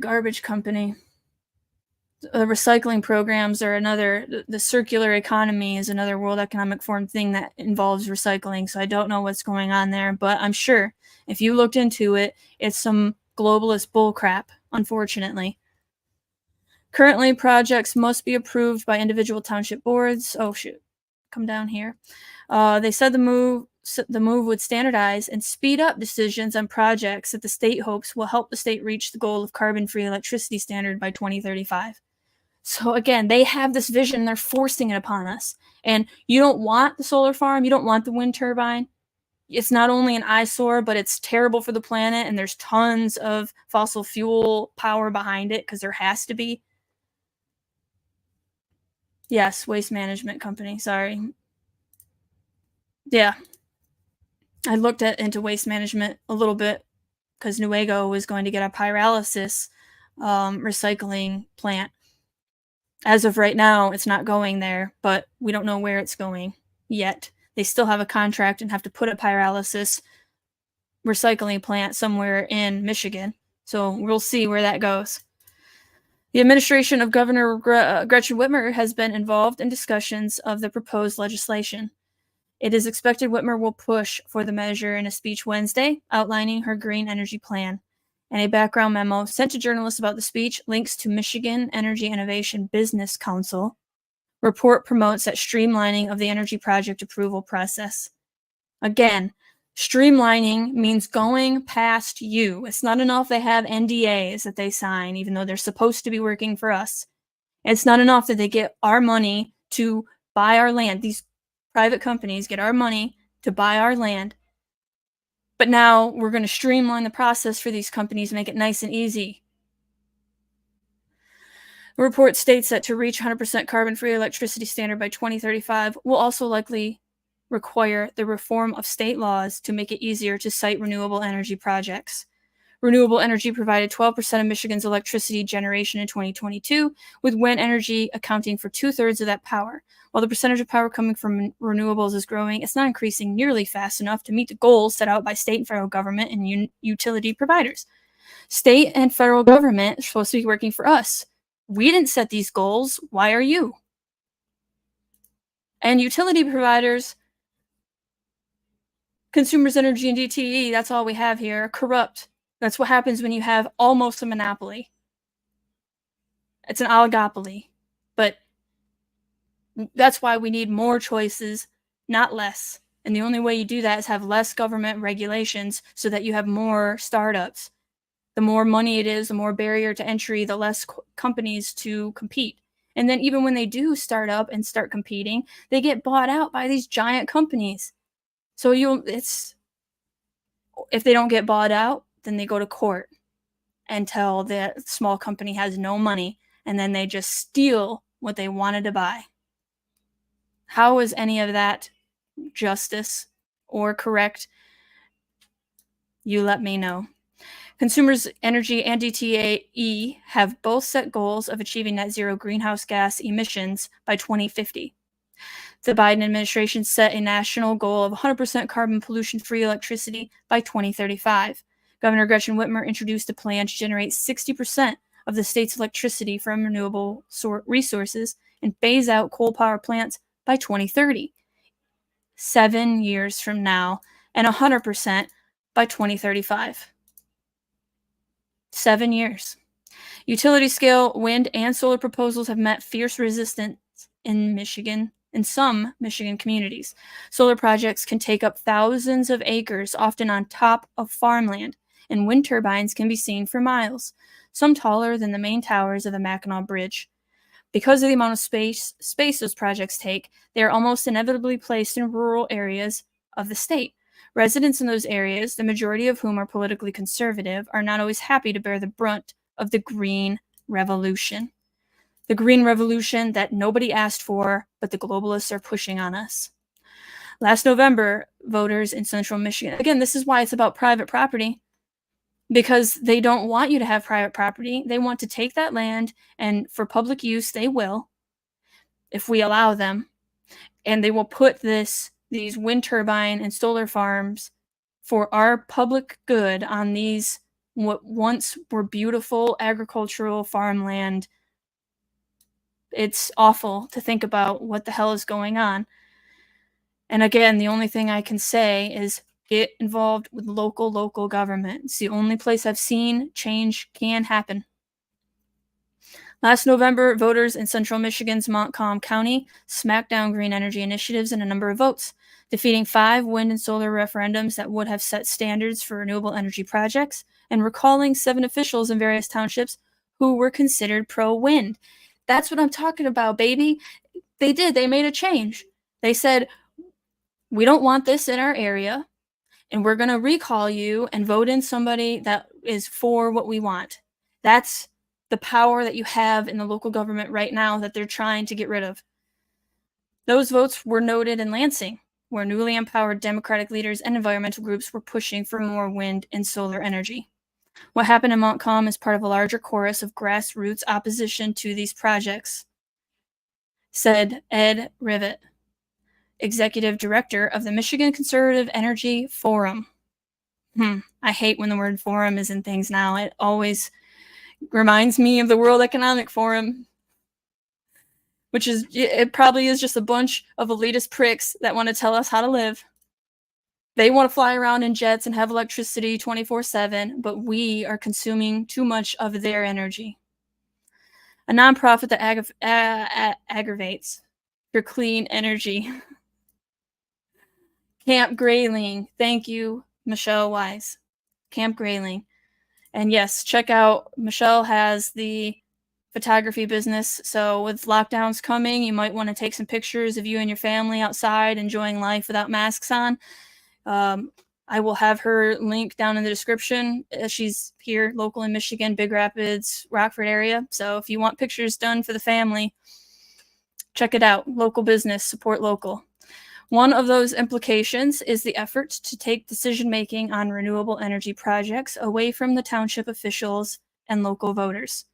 garbage company. The recycling programs are the circular economy is another World Economic Forum thing that involves recycling. So I don't know what's going on there, but I'm sure if you looked into it, it's some globalist bullcrap, unfortunately. Currently, projects must be approved by individual township boards. Oh, shoot. Come down here. They said the move would standardize and speed up decisions on projects that the state hopes will help the state reach the goal of carbon-free electricity standard by 2035. So again, they have this vision, they're forcing it upon us. And you don't want the solar farm, you don't want the wind turbine. It's not only an eyesore, but it's terrible for the planet, and there's tons of fossil fuel power behind it because there has to be. Yes, waste management company, sorry. Yeah. I looked into waste management a little bit because Newego was going to get a pyrolysis recycling plant. As of right now, it's not going there, but we don't know where it's going yet. They still have a contract and have to put a pyrolysis recycling plant somewhere in Michigan. So we'll see where that goes. The administration of Governor Gretchen Whitmer has been involved in discussions of the proposed legislation. It is expected Whitmer will push for the measure in a speech Wednesday outlining her green energy plan. And a background memo sent to journalists about the speech links to Michigan Energy Innovation Business Council. Report promotes that streamlining of the energy project approval process. Again, streamlining means going past you. It's not enough they have NDAs that they sign, even though they're supposed to be working for us. It's not enough that they get our money to buy our land. These private companies get our money to buy our land. But now we're going to streamline the process for these companies, make it nice and easy. The report states that to reach 100% carbon-free electricity standard by 2035 will also likely require the reform of state laws to make it easier to site renewable energy projects. Renewable energy provided 12% of Michigan's electricity generation in 2022, with wind energy accounting for 2/3 of that power. While the percentage of power coming from renewables is growing, it's not increasing nearly fast enough to meet the goals set out by state and federal government and utility providers. State and federal government are supposed to be working for us. We didn't set these goals. Why are you? And utility providers, Consumers Energy and DTE, that's all we have here, are corrupt. That's what happens when you have almost a monopoly. It's an oligopoly. But that's why we need more choices, not less. And the only way you do that is have less government regulations so that you have more startups. The more money it is, the more barrier to entry, the less companies to compete. And then even when they do start up and start competing, they get bought out by these giant companies. So if they don't get bought out, then they go to court and tell the small company has no money, and then they just steal what they wanted to buy. How is any of that justice or correct? You let me know. Consumers Energy and DTE have both set goals of achieving net zero greenhouse gas emissions by 2050. The Biden administration set a national goal of 100% carbon pollution-free electricity by 2035. Governor Gretchen Whitmer introduced a plan to generate 60% of the state's electricity from renewable resources and phase out coal power plants by 2030. 7 years from now, and 100% by 2035. 7 years. Utility scale wind and solar proposals have met fierce resistance in some Michigan communities. Solar projects can take up thousands of acres, often on top of farmland, and wind turbines can be seen for miles, some taller than the main towers of the Mackinac Bridge. Because of the amount of space those projects take, they are almost inevitably placed in rural areas of the state. Residents in those areas, the majority of whom are politically conservative, are not always happy to bear the brunt of the green revolution. The green revolution that nobody asked for, but the globalists are pushing on us. Last November, voters in central Michigan, again, this is why it's about private property, because they don't want you to have private property. They want to take that land, and for public use, they will, if we allow them, and they will put these wind turbine and solar farms for our public good on these what once were beautiful agricultural farmland. It's awful to think about what the hell is going on. And again, the only thing I can say is get involved with local government. It's the only place I've seen change can happen. Last November, voters in central Michigan's Montcalm County smacked down green energy initiatives in a number of votes, defeating 5 wind and solar referendums that would have set standards for renewable energy projects, and recalling 7 officials in various townships who were considered pro-wind. That's what I'm talking about, baby. They did. They made a change. They said, we don't want this in our area, and we're going to recall you and vote in somebody that is for what we want. That's the power that you have in the local government right now that they're trying to get rid of. Those votes were noted in Lansing, where newly empowered Democratic leaders and environmental groups were pushing for more wind and solar energy. What happened in Montcalm is part of a larger chorus of grassroots opposition to these projects, said Ed Rivet, executive director of the Michigan Conservative Energy Forum. I hate when the word forum is in things now. It always reminds me of the World Economic Forum, which is, it probably is just a bunch of elitist pricks that want to tell us how to live. They want to fly around in jets and have electricity 24/7, but we are consuming too much of their energy. A nonprofit that aggravates for clean energy. Camp Grayling. Thank you, Michelle Wise. Camp Grayling. And yes, check out, Michelle has the photography business. So with lockdowns coming, you might want to take some pictures of you and your family outside enjoying life without masks on. I will have her link down in the description. She's here local in Michigan, Big Rapids, Rockford area. So if you want pictures done for the family, check it out. Local business, support local. One of those implications is the effort to take decision-making on renewable energy projects away from the township officials and local voters.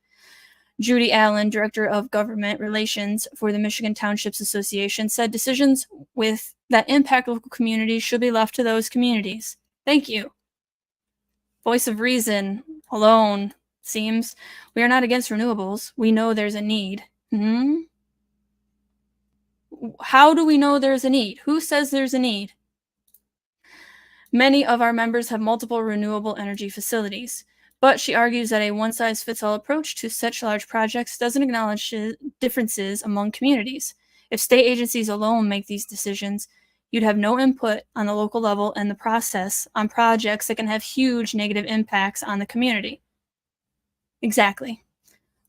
Judy Allen, Director of Government Relations for the Michigan Townships Association, said decisions that impact local communities should be left to those communities. Thank you. Voice of reason alone seems we are not against renewables. We know there's a need. How do we know there's a need? Who says there's a need? Many of our members have multiple renewable energy facilities, but she argues that a one-size-fits-all approach to such large projects doesn't acknowledge differences among communities. If state agencies alone make these decisions, you'd have no input on the local level and the process on projects that can have huge negative impacts on the community. Exactly.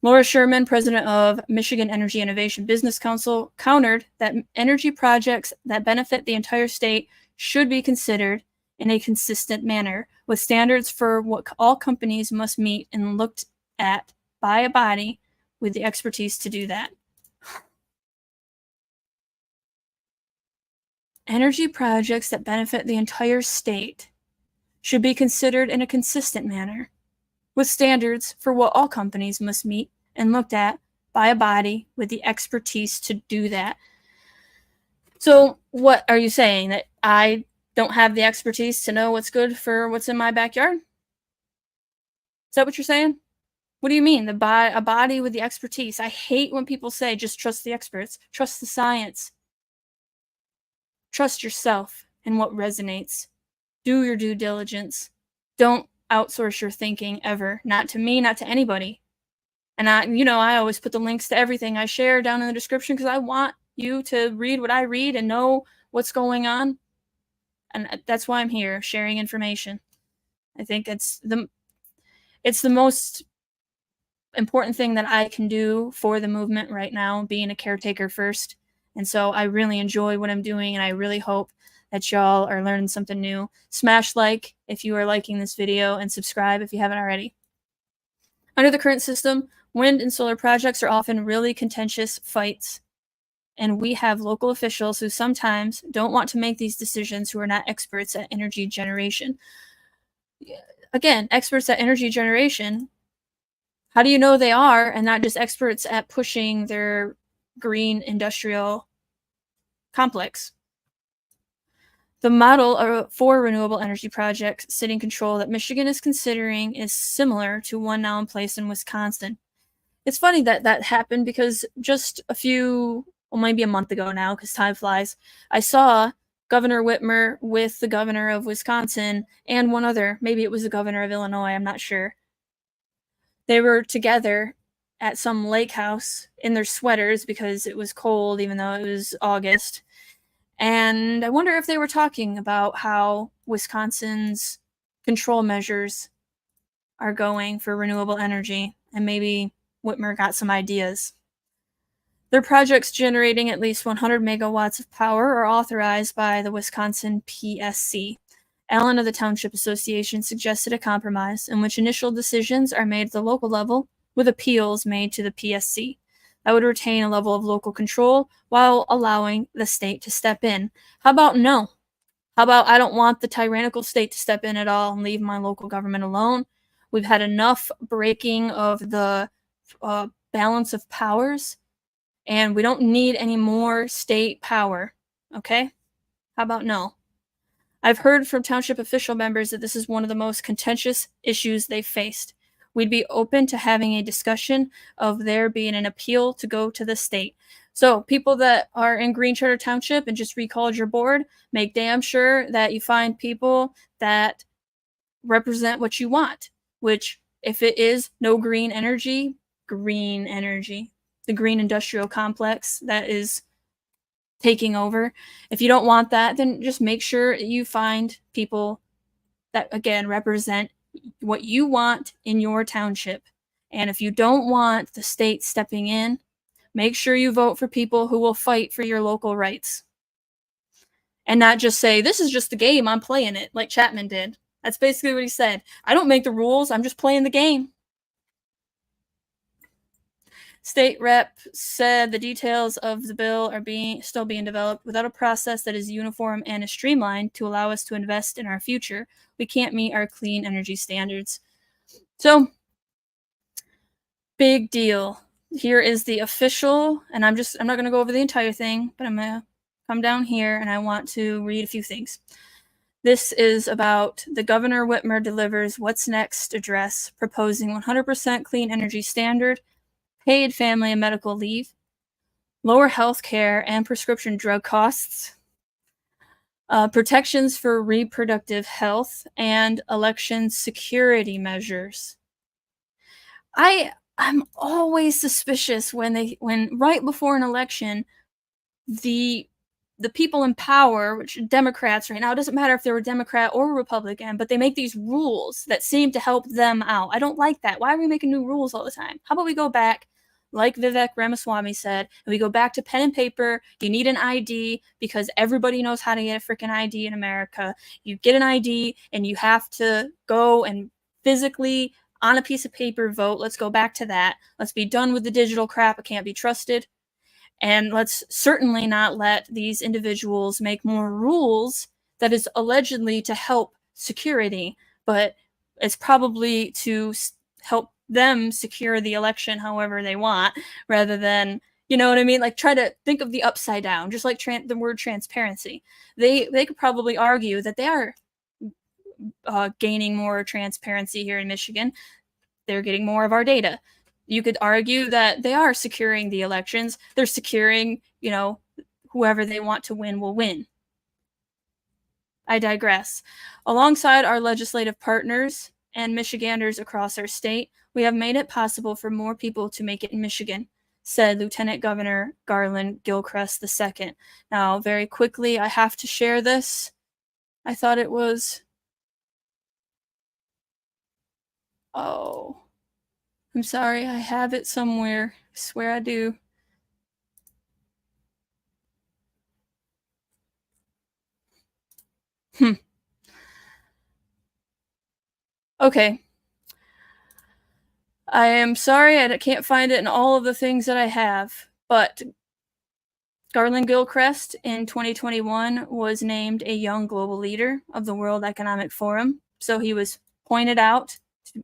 Laura Sherman, president of Michigan Energy Innovation Business Council, countered that energy projects that benefit the entire state should be considered in a consistent manner, with standards for what all companies must meet and looked at by a body with the expertise to do that. Energy projects that benefit the entire state should be considered in a consistent manner, with standards for what all companies must meet and looked at by a body with the expertise to do that. So what are you saying? That I don't have the expertise to know what's good for what's in my backyard? Is that what you're saying? What do you mean? A body with the expertise. I hate when people say just trust the experts. Trust the science. Trust yourself and what resonates. Do your due diligence. Don't outsource your thinking ever. Not to me, not to anybody. And I always put the links to everything I share down in the description because I want you to read what I read and know what's going on. And that's why I'm here, sharing information. I think it's the most important thing that I can do for the movement right now, being a caretaker first. And so I really enjoy what I'm doing, and I really hope that y'all are learning something new. Smash like if you are liking this video, and subscribe if you haven't already. Under the current system, wind and solar projects are often really contentious fights, and we have local officials who sometimes don't want to make these decisions, who are not experts at energy generation. Again, experts at energy generation, how do you know they are and not just experts at pushing their green industrial complex? The model for renewable energy projects sitting control that Michigan is considering is similar to one now in place in Wisconsin. It's funny that that happened because just maybe a month ago now, because time flies, I saw Governor Whitmer with the governor of Wisconsin and one other, maybe it was the governor of Illinois, I'm not sure. They were together at some lake house in their sweaters because it was cold, even though it was August. And I wonder if they were talking about how Wisconsin's control measures are going for renewable energy, and maybe Whitmer got some ideas. Their projects generating at least 100 megawatts of power are authorized by the Wisconsin PSC. Allen of the Township Association suggested a compromise in which initial decisions are made at the local level, with appeals made to the PSC. That would retain a level of local control while allowing the state to step in. How about no? How about I don't want the tyrannical state to step in at all and leave my local government alone? We've had enough breaking of the balance of powers, and we don't need any more state power, okay? How about no? I've heard from township official members that this is one of the most contentious issues they've faced. We'd be open to having a discussion of there being an appeal to go to the state. So people that are in Green Charter Township and just recalled your board, make damn sure that you find people that represent what you want, which if it is no green energy, the green industrial complex that is taking over. If you don't want that, then just make sure you find people that, again, represent what you want in your township. And if you don't want the state stepping in, make sure you vote for people who will fight for your local rights. And not just say, this is just the game, I'm playing it, like Chapman did. That's basically what he said. I don't make the rules, I'm just playing the game. State rep said the details of the bill are still being developed. Without a process that is uniform and is streamlined to allow us to invest in our future, we can't meet our clean energy standards. So, big deal. Here is the official, and I'm not going to go over the entire thing, but I'm going to come down here and I want to read a few things. This is about the Governor Whitmer delivers What's Next address proposing 100% clean energy standard, paid family and medical leave, lower health care and prescription drug costs, protections for reproductive health, and election security measures. I'm always suspicious when right before an election, the people in power, which are Democrats right now, it doesn't matter if they're a Democrat or a Republican, but they make these rules that seem to help them out. I don't like that. Why are we making new rules all the time? How about we go back, like Vivek Ramaswamy said, and we go back to pen and paper. You need an ID because everybody knows how to get a freaking ID in America. You get an ID and you have to go and physically on a piece of paper vote. Let's go back to that. Let's be done with the digital crap. It can't be trusted. And let's certainly not let these individuals make more rules that is allegedly to help security, but it's probably to help them secure the election however they want, rather than, you know what I mean? Like, try to think of the upside down, just like the word transparency. They could probably argue that they are gaining more transparency here in Michigan. They're getting more of our data. You could argue that they are securing the elections. They're securing, you know, whoever they want to win will win. I digress. Alongside our legislative partners and Michiganders across our state, we have made it possible for more people to make it in Michigan, said Lieutenant Governor Garland Gilchrist II. Now, very quickly, I have to share this. I thought it was... Oh, I'm sorry, I have it somewhere. I swear I do. Okay. I am sorry I can't find it in all of the things that I have, but Garland Gilchrist in 2021 was named a Young Global Leader of the World Economic Forum. So he was pointed out,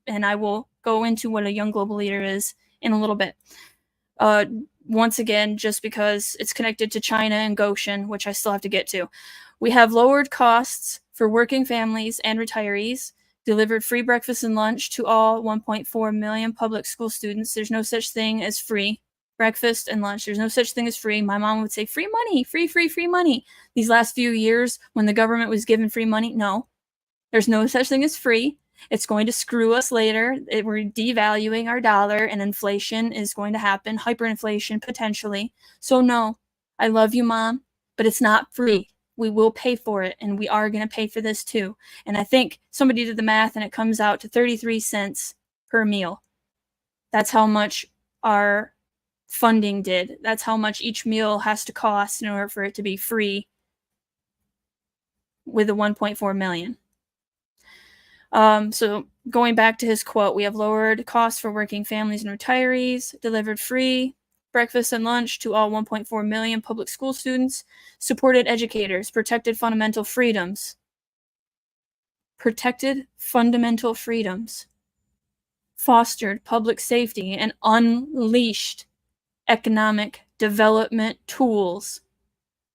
and I will go into what a Young Global Leader is in a little bit. Once again, just because it's connected to China and Goshen, which I still have to get to. We have lowered costs for working families and retirees, delivered free breakfast and lunch to all 1.4 million public school students. There's no such thing as free breakfast and lunch. There's no such thing as free. My mom would say free money, free money. These last few years when the government was giving free money, no, there's no such thing as free. It's going to screw us later. We're devaluing our dollar and inflation is going to happen, hyperinflation potentially. So no, I love you, Mom, but it's not free. We will pay for it, and we are going to pay for this too. And I think somebody did the math, and it comes out to 33 cents per meal. That's how much our funding did. That's how much each meal has to cost in order for it to be free with the 1.4 million. So going back to his quote, we have lowered costs for working families and retirees, delivered free breakfast and lunch to all 1.4 million public school students, supported educators, protected fundamental freedoms, fostered public safety, and unleashed economic development tools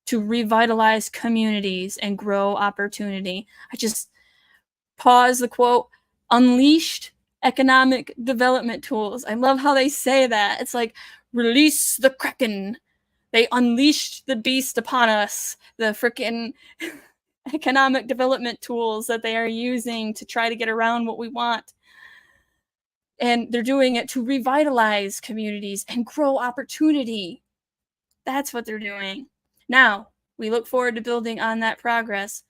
to revitalize communities and grow opportunity. I just pause the quote, unleashed economic development tools. I love how they say that. It's like, release the Kraken. They unleashed the beast upon us. The freaking economic development tools that they are using to try to get around what we want. And they're doing it to revitalize communities and grow opportunity. That's what they're doing. Now, we look forward to building on that progress,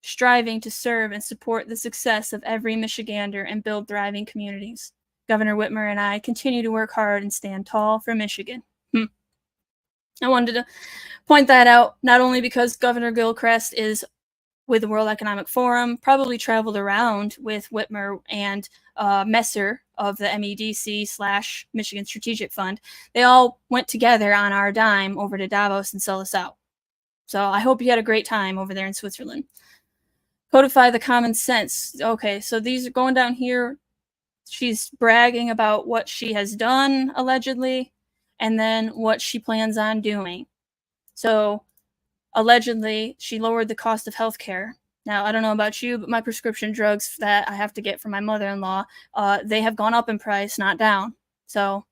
striving to serve and support the success of every Michigander and build thriving communities. Governor Whitmer and I continue to work hard and stand tall for Michigan. I wanted to point that out, not only because Governor Gilchrist is with the World Economic Forum, probably traveled around with Whitmer and Messer of the MEDC / Michigan Strategic Fund. They all went together on our dime over to Davos and sell us out. So I hope you had a great time over there in Switzerland. Codify the common sense. Okay, so these are going down here. She's bragging about what she has done, allegedly, and then what she plans on doing. So, allegedly, she lowered the cost of healthcare. Now, I don't know about you, but my prescription drugs that I have to get from my mother-in-law, they have gone up in price, not down. So,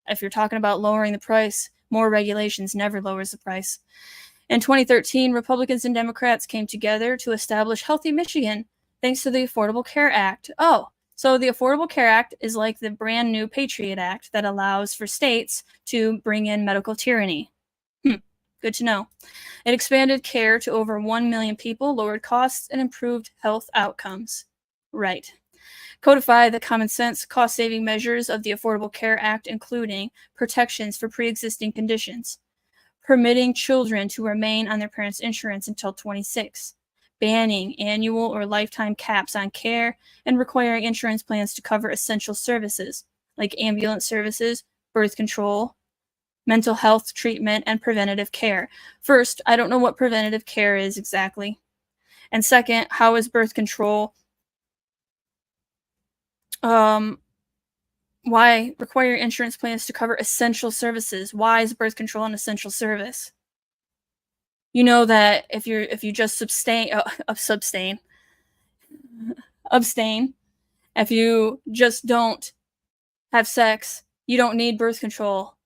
if you're talking about lowering the price, more regulations never lowers the price. In 2013, Republicans and Democrats came together to establish Healthy Michigan, thanks to the Affordable Care Act. Oh, so the Affordable Care Act is like the brand new Patriot Act that allows for states to bring in medical tyranny. Good to know. It expanded care to over 1 million people, lowered costs, and improved health outcomes. Right. Codify the common sense, cost-saving measures of the Affordable Care Act, including protections for pre-existing conditions, permitting children to remain on their parents' insurance until 26, banning annual or lifetime caps on care, and requiring insurance plans to cover essential services like ambulance services, birth control, mental health treatment, and preventative care. First, I don't know what preventative care is exactly. And second, how is birth control why require insurance plans to cover essential services? Why is birth control an essential service? You know that if you just abstain, if you just don't have sex, you don't need birth control.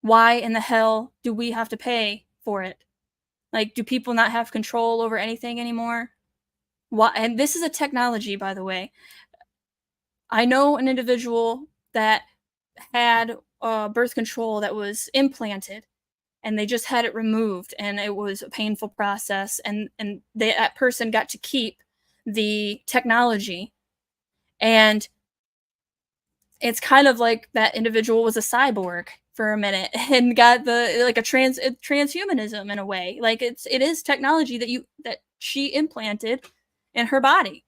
Why in the hell do we have to pay for it? Like, do people not have control over anything anymore? Why? And this is a technology, by the way. I know an individual that had birth control that was implanted, and they just had it removed, and it was a painful process, and that person got to keep the technology, and it's kind of like that individual was a cyborg for a minute and got the like a transhumanism in a way. Like it is technology that she implanted in her body.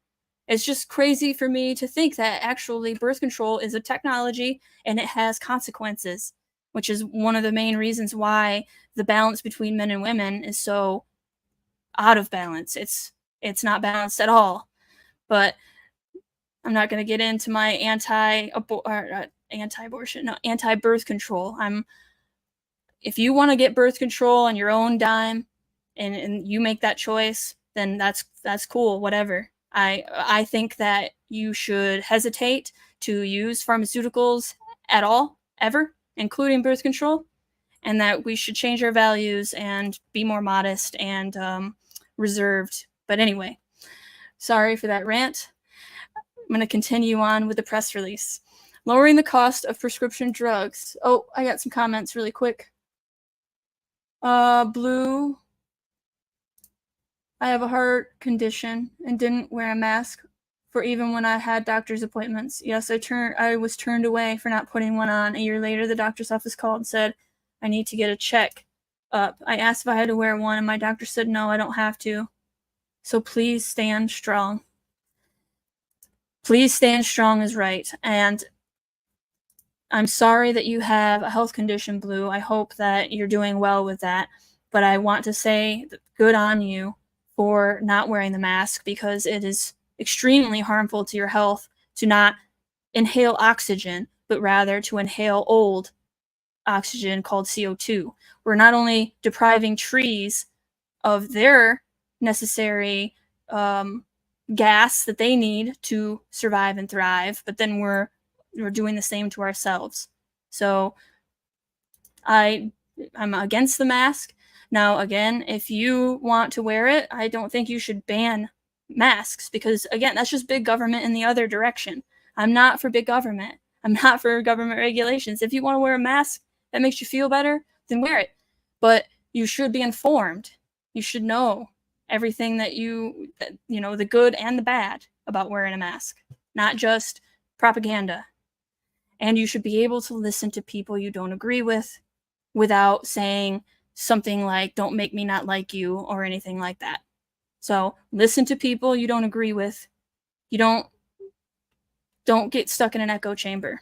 It's just crazy for me to think that actually birth control is a technology and it has consequences, which is one of the main reasons why the balance between men and women is so out of balance. It's not balanced at all. But I'm not going to get into my anti-birth control. If you want to get birth control on your own dime and you make that choice, then that's cool, whatever. I think that you should hesitate to use pharmaceuticals at all, ever, including birth control, and that we should change our values and be more modest and reserved. But anyway, sorry for that rant. I'm going to continue on with the press release. Lowering the cost of prescription drugs. Oh, I got some comments really quick. Blue. I have a heart condition and didn't wear a mask for even when I had doctor's appointments. Yes, I was turned away for not putting one on. A year later, the doctor's office called and said, I need to get a check up. I asked if I had to wear one, and my doctor said, no, I don't have to. So please stand strong. Please stand strong is right. And I'm sorry that you have a health condition, Blue. I hope that you're doing well with that. But I want to say good on you for not wearing the mask, because it is extremely harmful to your health to not inhale oxygen, but rather to inhale old oxygen called CO2. We're not only depriving trees of their necessary gas that they need to survive and thrive, but then we're doing the same to ourselves. So I'm against the mask. Now, again, if you want to wear it, I don't think you should ban masks, because, again, that's just big government in the other direction. I'm not for big government. I'm not for government regulations. If you want to wear a mask that makes you feel better, then wear it. But you should be informed. You should know everything that the good and the bad about wearing a mask, not just propaganda. And you should be able to listen to people you don't agree with without saying something like, don't make me not like you, or anything like that. So listen to people you don't agree with. You don't get stuck in an echo chamber.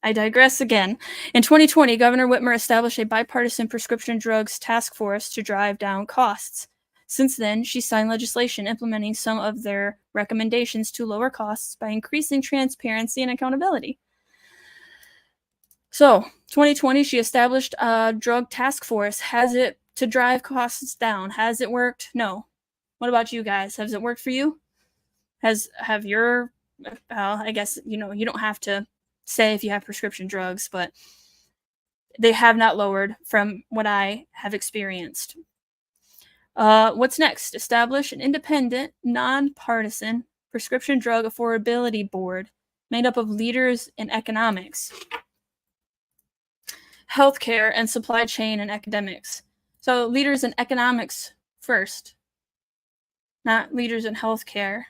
I digress again. In 2020, Governor Whitmer established a bipartisan prescription drugs task force to drive down costs. Since then, she signed legislation implementing some of their recommendations to lower costs by increasing transparency and accountability. So, 2020, she established a drug task force. Has it to drive costs down? Has it worked? No. What about you guys? Has it worked for you? I guess, you don't have to say if you have prescription drugs, but they have not lowered from what I have experienced. What's next? Establish an independent, nonpartisan prescription drug affordability board made up of leaders in economics, healthcare, and supply chain and academics. So leaders in economics first, not leaders in healthcare.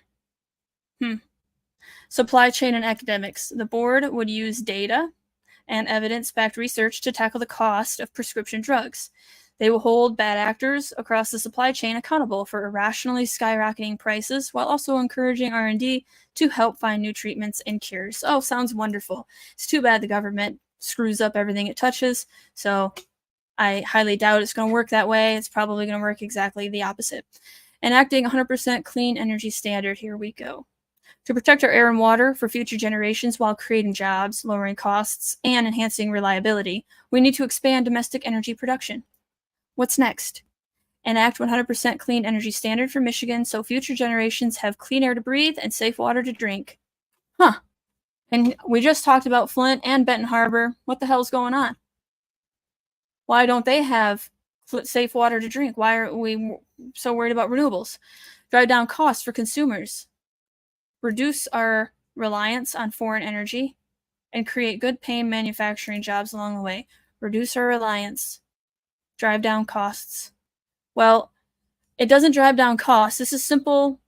Supply chain and academics. The board would use data and evidence-backed research to tackle the cost of prescription drugs. They will hold bad actors across the supply chain accountable for irrationally skyrocketing prices while also encouraging R&D to help find new treatments and cures. Oh, sounds wonderful. It's too bad the government screws up everything it touches, so I highly doubt it's going to work that way. It's probably going to work exactly the opposite. Enacting 100% clean energy standard. Here we go. To protect our air and water for future generations while creating jobs, lowering costs, and enhancing reliability, we need to expand domestic energy production. What's next? Enact 100% clean energy standard for Michigan so future generations have clean air to breathe and safe water to drink. Huh. And we just talked about Flint and Benton Harbor. What the hell's going on? Why don't they have safe water to drink? Why are we so worried about renewables? Drive down costs for consumers. Reduce our reliance on foreign energy and create good paying manufacturing jobs along the way. Reduce our reliance. Drive down costs. Well, it doesn't drive down costs. This is simple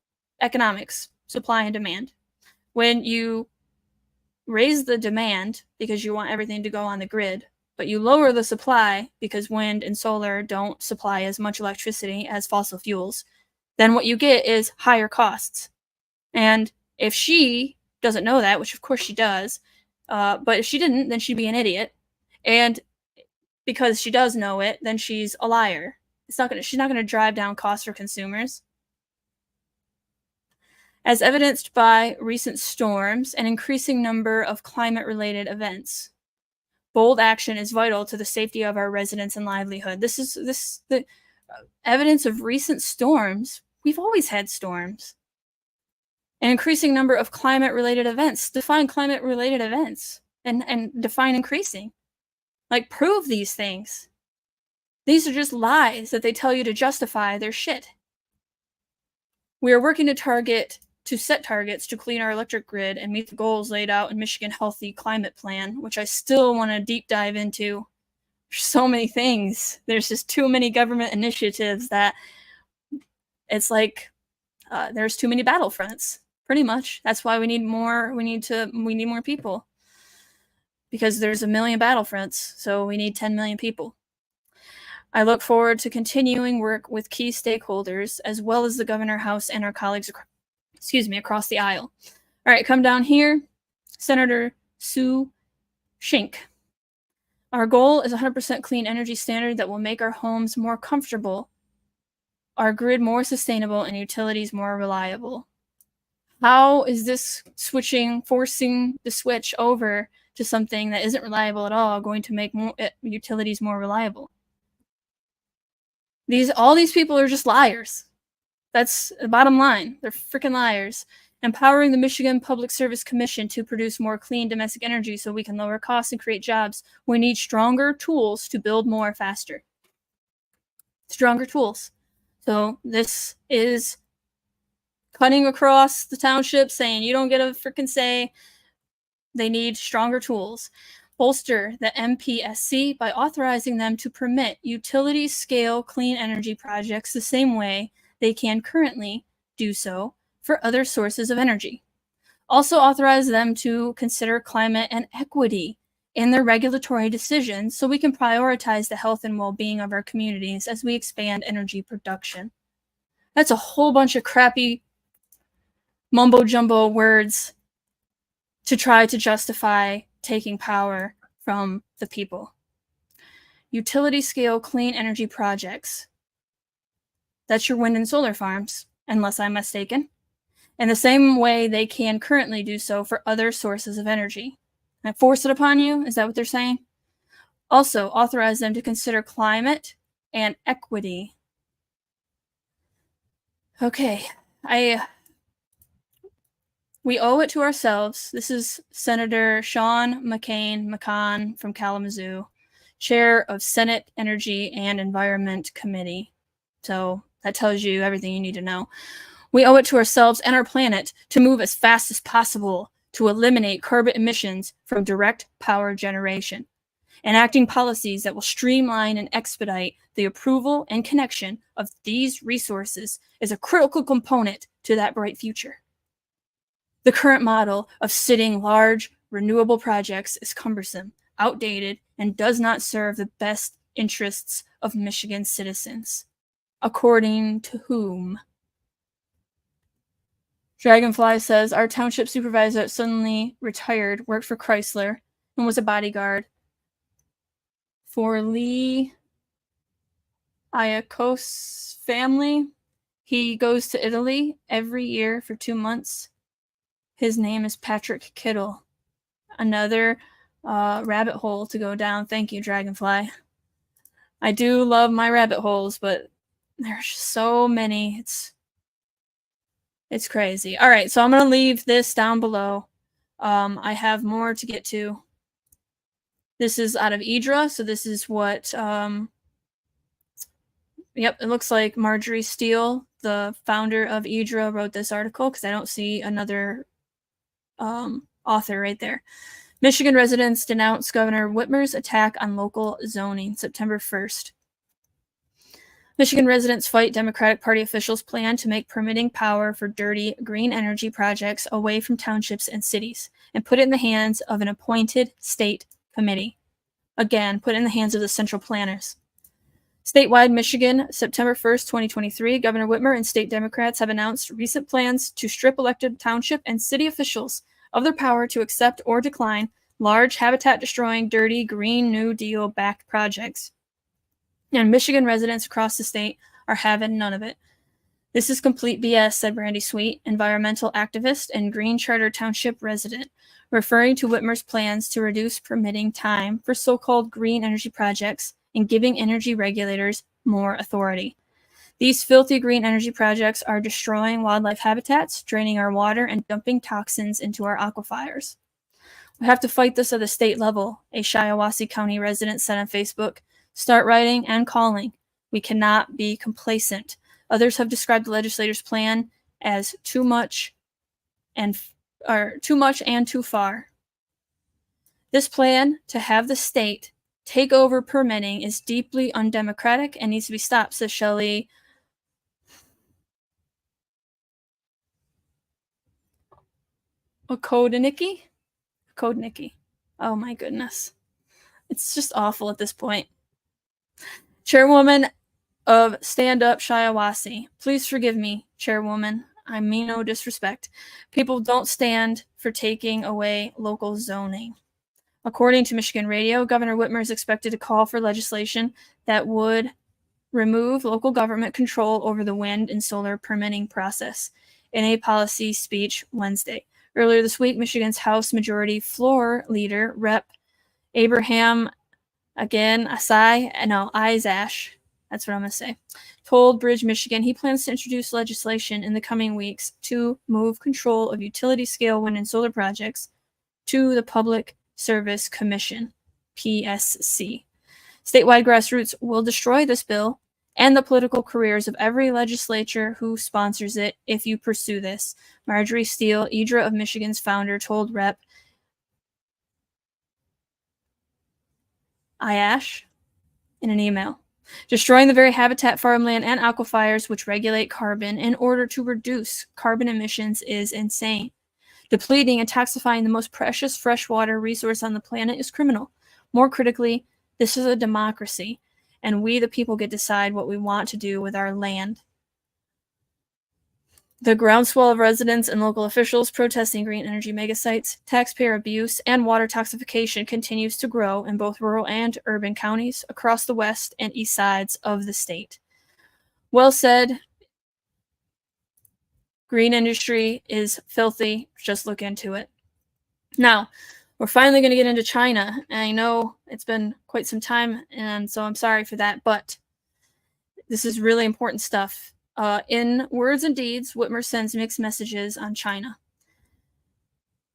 economics, supply and demand. When you raise the demand because you want everything to go on the grid, but you lower the supply because wind and solar don't supply as much electricity as fossil fuels, then what you get is higher costs. And if she doesn't know that, which of course she does, but if she didn't, then she'd be an idiot. And because she does know it, then she's a liar. She's not gonna drive down costs for consumers. As evidenced by recent storms and increasing number of climate-related events, bold action is vital to the safety of our residents and livelihood. This is the evidence of recent storms. We've always had storms. An increasing number of climate-related events. Define climate-related events and define increasing. Like, prove these things. These are just lies that they tell you to justify their shit. We are working to set targets to clean our electric grid and meet the goals laid out in Michigan Healthy Climate Plan, which I still want to deep dive into. There's so many things. There's just too many government initiatives that it's like there's too many battlefronts. Pretty much. That's why we need more. We need more people. Because there's 1 million battlefronts, so we need 10 million people. I look forward to continuing work with key stakeholders, as well as the Governor House and our colleagues across the aisle. All right, come down here. Senator Sue Schink. Our goal is 100% clean energy standard that will make our homes more comfortable, our grid more sustainable, and utilities more reliable. How is this forcing the switch over to something that isn't reliable at all going to make utilities more reliable? All these people are just liars. That's the bottom line. They're freaking liars. Empowering the Michigan Public Service Commission to produce more clean domestic energy so we can lower costs and create jobs. We need stronger tools to build more faster. Stronger tools. So this is cutting across the township, saying you don't get a freaking say. They need stronger tools. Bolster the MPSC by authorizing them to permit utility-scale clean energy projects the same way they can currently do so for other sources of energy. Also authorize them to consider climate and equity in their regulatory decisions so we can prioritize the health and well-being of our communities as we expand energy production. That's a whole bunch of crappy mumbo-jumbo words to try to justify taking power from the people. Utility-scale clean energy projects. That's your wind and solar farms, unless I'm mistaken. In the same way they can currently do so for other sources of energy. And force it upon you? Is that what they're saying? Also, authorize them to consider climate and equity. Okay, we owe it to ourselves. This is Senator Sean McCann from Kalamazoo, chair of Senate Energy and Environment Committee. So that tells you everything you need to know. We owe it to ourselves and our planet to move as fast as possible to eliminate carbon emissions from direct power generation, enacting policies that will streamline and expedite the approval and connection of these resources is a critical component to that bright future. The current model of sitting large renewable projects is cumbersome, outdated, and does not serve the best interests of Michigan citizens. According to whom? Dragonfly says, our township supervisor suddenly retired, worked for Chrysler, and was a bodyguard for Lee Iacos family. He goes to Italy every year for 2 months. His name is Patrick Kittle. Another rabbit hole to go down. Thank you, Dragonfly. I do love my rabbit holes, but there's so many. It's crazy. All right, so I'm going to leave this down below. I have more to get to. This is out of Idra, so this is what... Yep, it looks like Marjorie Steele, the founder of Idra, wrote this article because I don't see another author right there. Michigan residents denounce Governor Whitmer's attack on local zoning, September 1st. Michigan residents fight Democratic Party officials' plan to make permitting power for dirty green energy projects away from townships and cities and put it in the hands of an appointed state committee. Again, put it in the hands of the central planners. Statewide Michigan, September 1st, 2023, Governor Whitmer and state Democrats have announced recent plans to strip elected township and city officials of their power to accept or decline large habitat-destroying, dirty Green New Deal-backed projects. And Michigan residents across the state are having none of it. This is complete BS, said Brandy Sweet, environmental activist and Green Charter Township resident, referring to Whitmer's plans to reduce permitting time for so-called green energy projects and giving energy regulators more authority. These filthy green energy projects are destroying wildlife habitats, draining our water, and dumping toxins into our aquifers. We have to fight this at the state level, a Shiawassee County resident said on Facebook. Start writing and calling. We cannot be complacent. Others have described the legislators' plan as too much and too far. This plan to have the state take over permitting is deeply undemocratic and needs to be stopped, says Shelley Okodanicki. Oh my goodness. It's just awful at this point. Chairwoman of Stand Up Shiawassee. Please forgive me, Chairwoman. I mean no disrespect. People don't stand for taking away local zoning. According to Michigan Radio, Governor Whitmer is expected to call for legislation that would remove local government control over the wind and solar permitting process in a policy speech Wednesday. Earlier this week, Michigan's House Majority Floor Leader, Rep. Abraham Isash, that's what I'm going to say, told Bridge, Michigan he plans to introduce legislation in the coming weeks to move control of utility-scale wind and solar projects to the Public Service Commission, PSC. Statewide grassroots will destroy this bill and the political careers of every legislature who sponsors it if you pursue this, Marjorie Steele, Idra of Michigan's founder, told Rep. Iash in an email. Destroying the very habitat, farmland, and aquifers which regulate carbon in order to reduce carbon emissions is insane. Depleting and toxifying the most precious freshwater resource on the planet is criminal. More critically, this is a democracy, and we the people get to decide what we want to do with our land. The groundswell of residents and local officials protesting green energy megasites, taxpayer abuse, and water toxification continues to grow in both rural and urban counties across the west and east sides of the state. Well said. Green industry is filthy. Just look into it. Now, we're finally going to get into China. And I know it's been quite some time, and so I'm sorry for that, but this is really important stuff. In words and deeds, Whitmer sends mixed messages on China.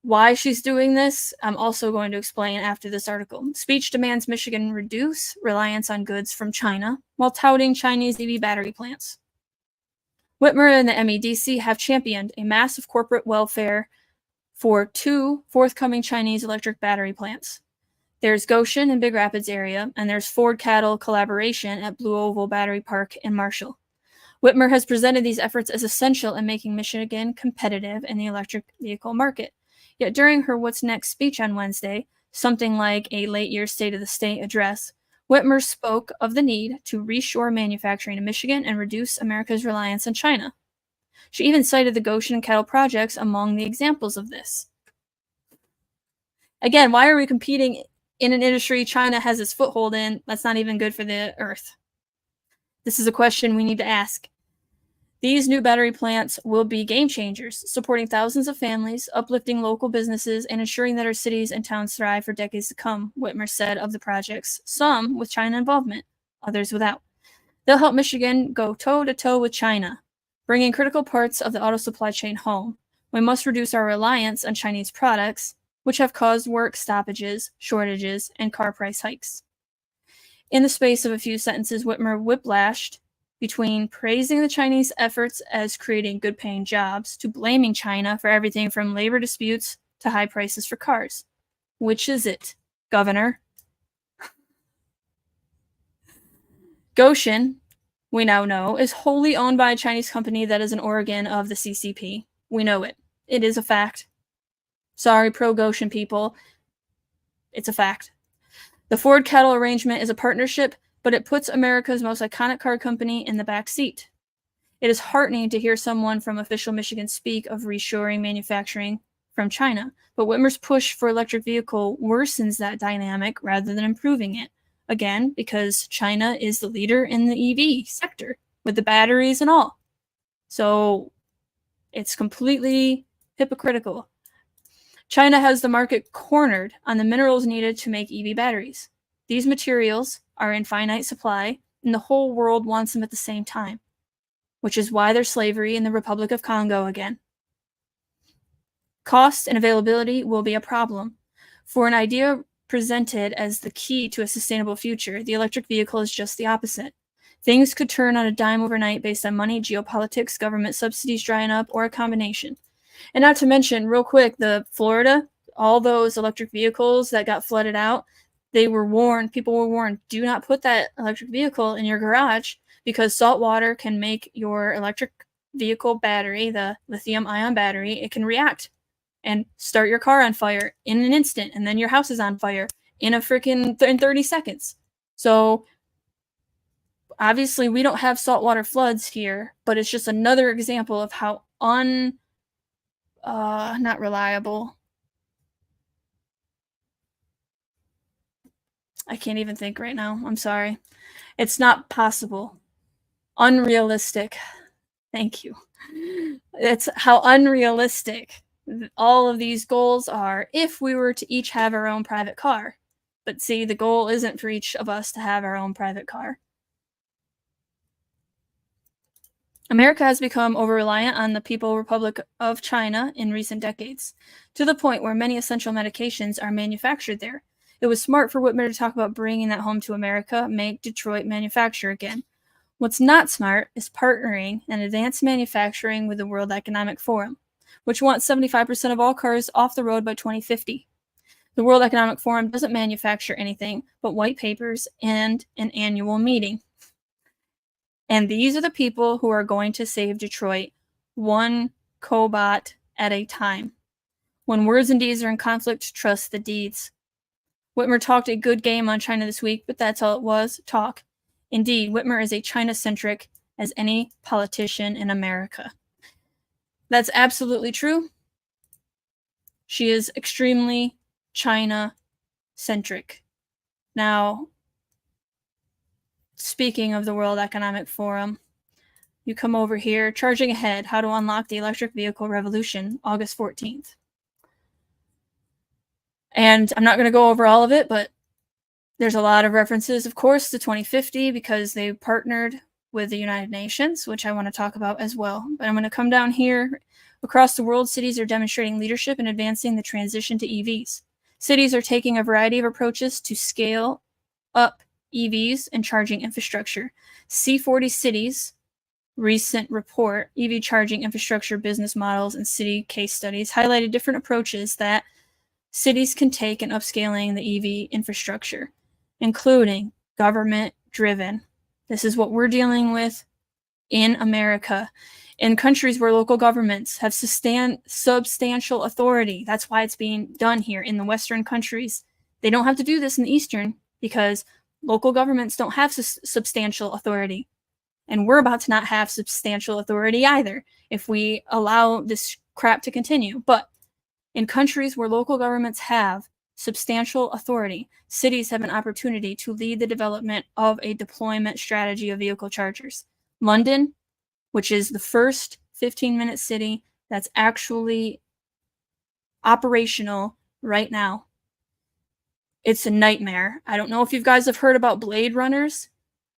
Why she's doing this, I'm also going to explain after this article. Speech demands Michigan reduce reliance on goods from China while touting Chinese EV battery plants. Whitmer and the MEDC have championed a massive corporate welfare for 2 forthcoming Chinese electric battery plants. There's Goshen in Big Rapids area, and there's Ford Cattle collaboration at Blue Oval Battery Park in Marshall. Whitmer has presented these efforts as essential in making Michigan competitive in the electric vehicle market. Yet during her What's Next speech on Wednesday, something like a late-year State of the State address, Whitmer spoke of the need to reshore manufacturing in Michigan and reduce America's reliance on China. She even cited the Goshen and Kettle projects among the examples of this. Again, why are we competing in an industry China has its foothold in that's not even good for the earth? This is a question we need to ask. These new battery plants will be game changers, supporting thousands of families, uplifting local businesses, and ensuring that our cities and towns thrive for decades to come, Whitmer said of the projects, some with China involvement, others without. They'll help Michigan go toe-to-toe with China, bringing critical parts of the auto supply chain home. We must reduce our reliance on Chinese products, which have caused work stoppages, shortages, and car price hikes. In the space of a few sentences, Whitmer whiplashed between praising the Chinese efforts as creating good-paying jobs to blaming China for everything from labor disputes to high prices for cars. Which is it, Governor? Goshen, we now know, is wholly owned by a Chinese company that is an organ of the CCP. We know it. It is a fact. Sorry, pro-Goshen people. It's a fact. The Ford-Kettle arrangement is a partnership, but it puts America's most iconic car company in the back seat. It is heartening to hear someone from official Michigan speak of reshoring manufacturing from China, but Whitmer's push for electric vehicle worsens that dynamic rather than improving it. Again, because China is the leader in the EV sector with the batteries and all. So it's completely hypocritical. China has the market cornered on the minerals needed to make EV batteries. These materials are in finite supply, and the whole world wants them at the same time, which is why there's slavery in the Republic of Congo again. Cost and availability will be a problem. For an idea presented as the key to a sustainable future, the electric vehicle is just the opposite. Things could turn on a dime overnight based on money, geopolitics, government subsidies drying up, or a combination. And not to mention, real quick, the Florida, all those electric vehicles that got flooded out, they were warned, people were warned, do not put that electric vehicle in your garage because salt water can make your electric vehicle battery, the lithium-ion battery, it can react and start your car on fire in an instant, and then your house is on fire in in 30 seconds. So obviously we don't have saltwater floods here, but it's just another example of how not reliable. I can't even think right now. I'm sorry. It's not possible. Unrealistic. Thank you. It's how unrealistic all of these goals are if we were to each have our own private car. But see, the goal isn't for each of us to have our own private car. America has become over-reliant on the People's Republic of China in recent decades, to the point where many essential medications are manufactured there. It was smart for Whitmer to talk about bringing that home to America, make Detroit manufacture again. What's not smart is partnering and advanced manufacturing with the World Economic Forum, which wants 75% of all cars off the road by 2050. The World Economic Forum doesn't manufacture anything but white papers and an annual meeting. And these are the people who are going to save Detroit, one cobot at a time. When words and deeds are in conflict, trust the deeds. Whitmer talked a good game on China this week, but that's all it was, talk. Indeed, Whitmer is a China-centric as any politician in America. That's absolutely true. She is extremely China-centric. Now, speaking of the World Economic Forum, you come over here, Charging Ahead, How to Unlock the Electric Vehicle Revolution, August 14th. And I'm not going to go over all of it, but there's a lot of references, of course, to 2050 because they partnered with the United Nations, which I want to talk about as well. But I'm going to come down here. Across the world, cities are demonstrating leadership in advancing the transition to EVs. Cities are taking a variety of approaches to scale up EVs and charging infrastructure. C40 Cities recent report, EV charging infrastructure business models and city case studies, highlighted different approaches that cities can take in upscaling the EV infrastructure, including government-driven. This is what we're dealing with in America, in countries where local governments have substantial authority. That's why it's being done here in the Western countries. They don't have to do this in the Eastern because local governments don't have substantial authority. And we're about to not have substantial authority either if we allow this crap to continue. But in countries where local governments have substantial authority, cities have an opportunity to lead the development of a deployment strategy of vehicle chargers. London, which is the first 15-minute city that's actually operational right now. It's a nightmare. I don't know if you guys have heard about Blade Runners,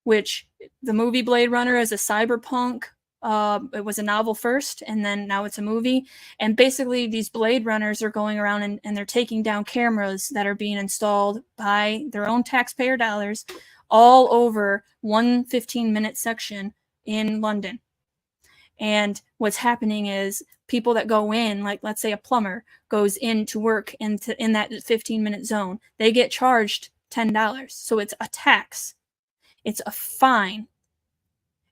which the movie Blade Runner is a cyberpunk. It was a novel first, and then now it's a movie. And basically, these Blade Runners are going around and they're taking down cameras that are being installed by their own taxpayer dollars all over one 15-minute section in London. And what's happening is people that go in, like let's say a plumber goes in to work in that 15-minute zone, they get charged $10. So it's a tax. It's a fine.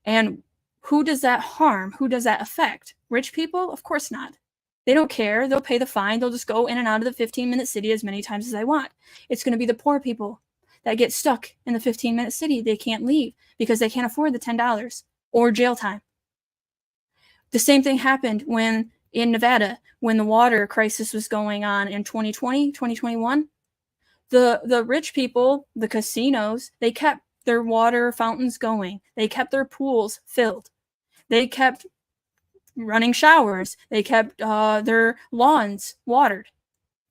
And who does that harm? Who does that affect? Rich people? Of course not. They don't care. They'll pay the fine. They'll just go in and out of the 15-minute city as many times as they want. It's going to be the poor people that get stuck in the 15-minute city. They can't leave because they can't afford the $10 or jail time. The same thing happened in Nevada, when the water crisis was going on in 2020, 2021. The rich people, the casinos, they kept their water fountains going. They kept their pools filled. They kept running showers. They kept their lawns watered.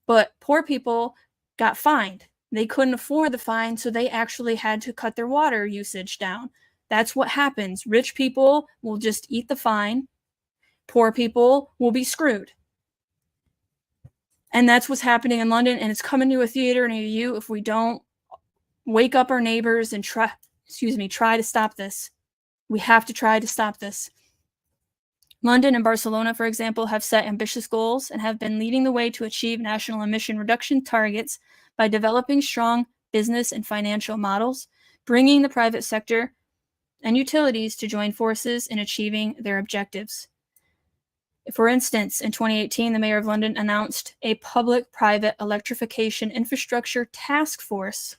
But poor people got fined. They couldn't afford the fine, so they actually had to cut their water usage down. That's what happens. Rich people will just eat the fine. Poor people will be screwed. And that's what's happening in London, and it's coming to a theater near you if we don't wake up our neighbors and try to stop this. We have to try to stop this. London and Barcelona, for example, have set ambitious goals and have been leading the way to achieve national emission reduction targets by developing strong business and financial models, bringing the private sector and utilities to join forces in achieving their objectives. For instance, in 2018, the Mayor of London announced a public-private electrification infrastructure task force,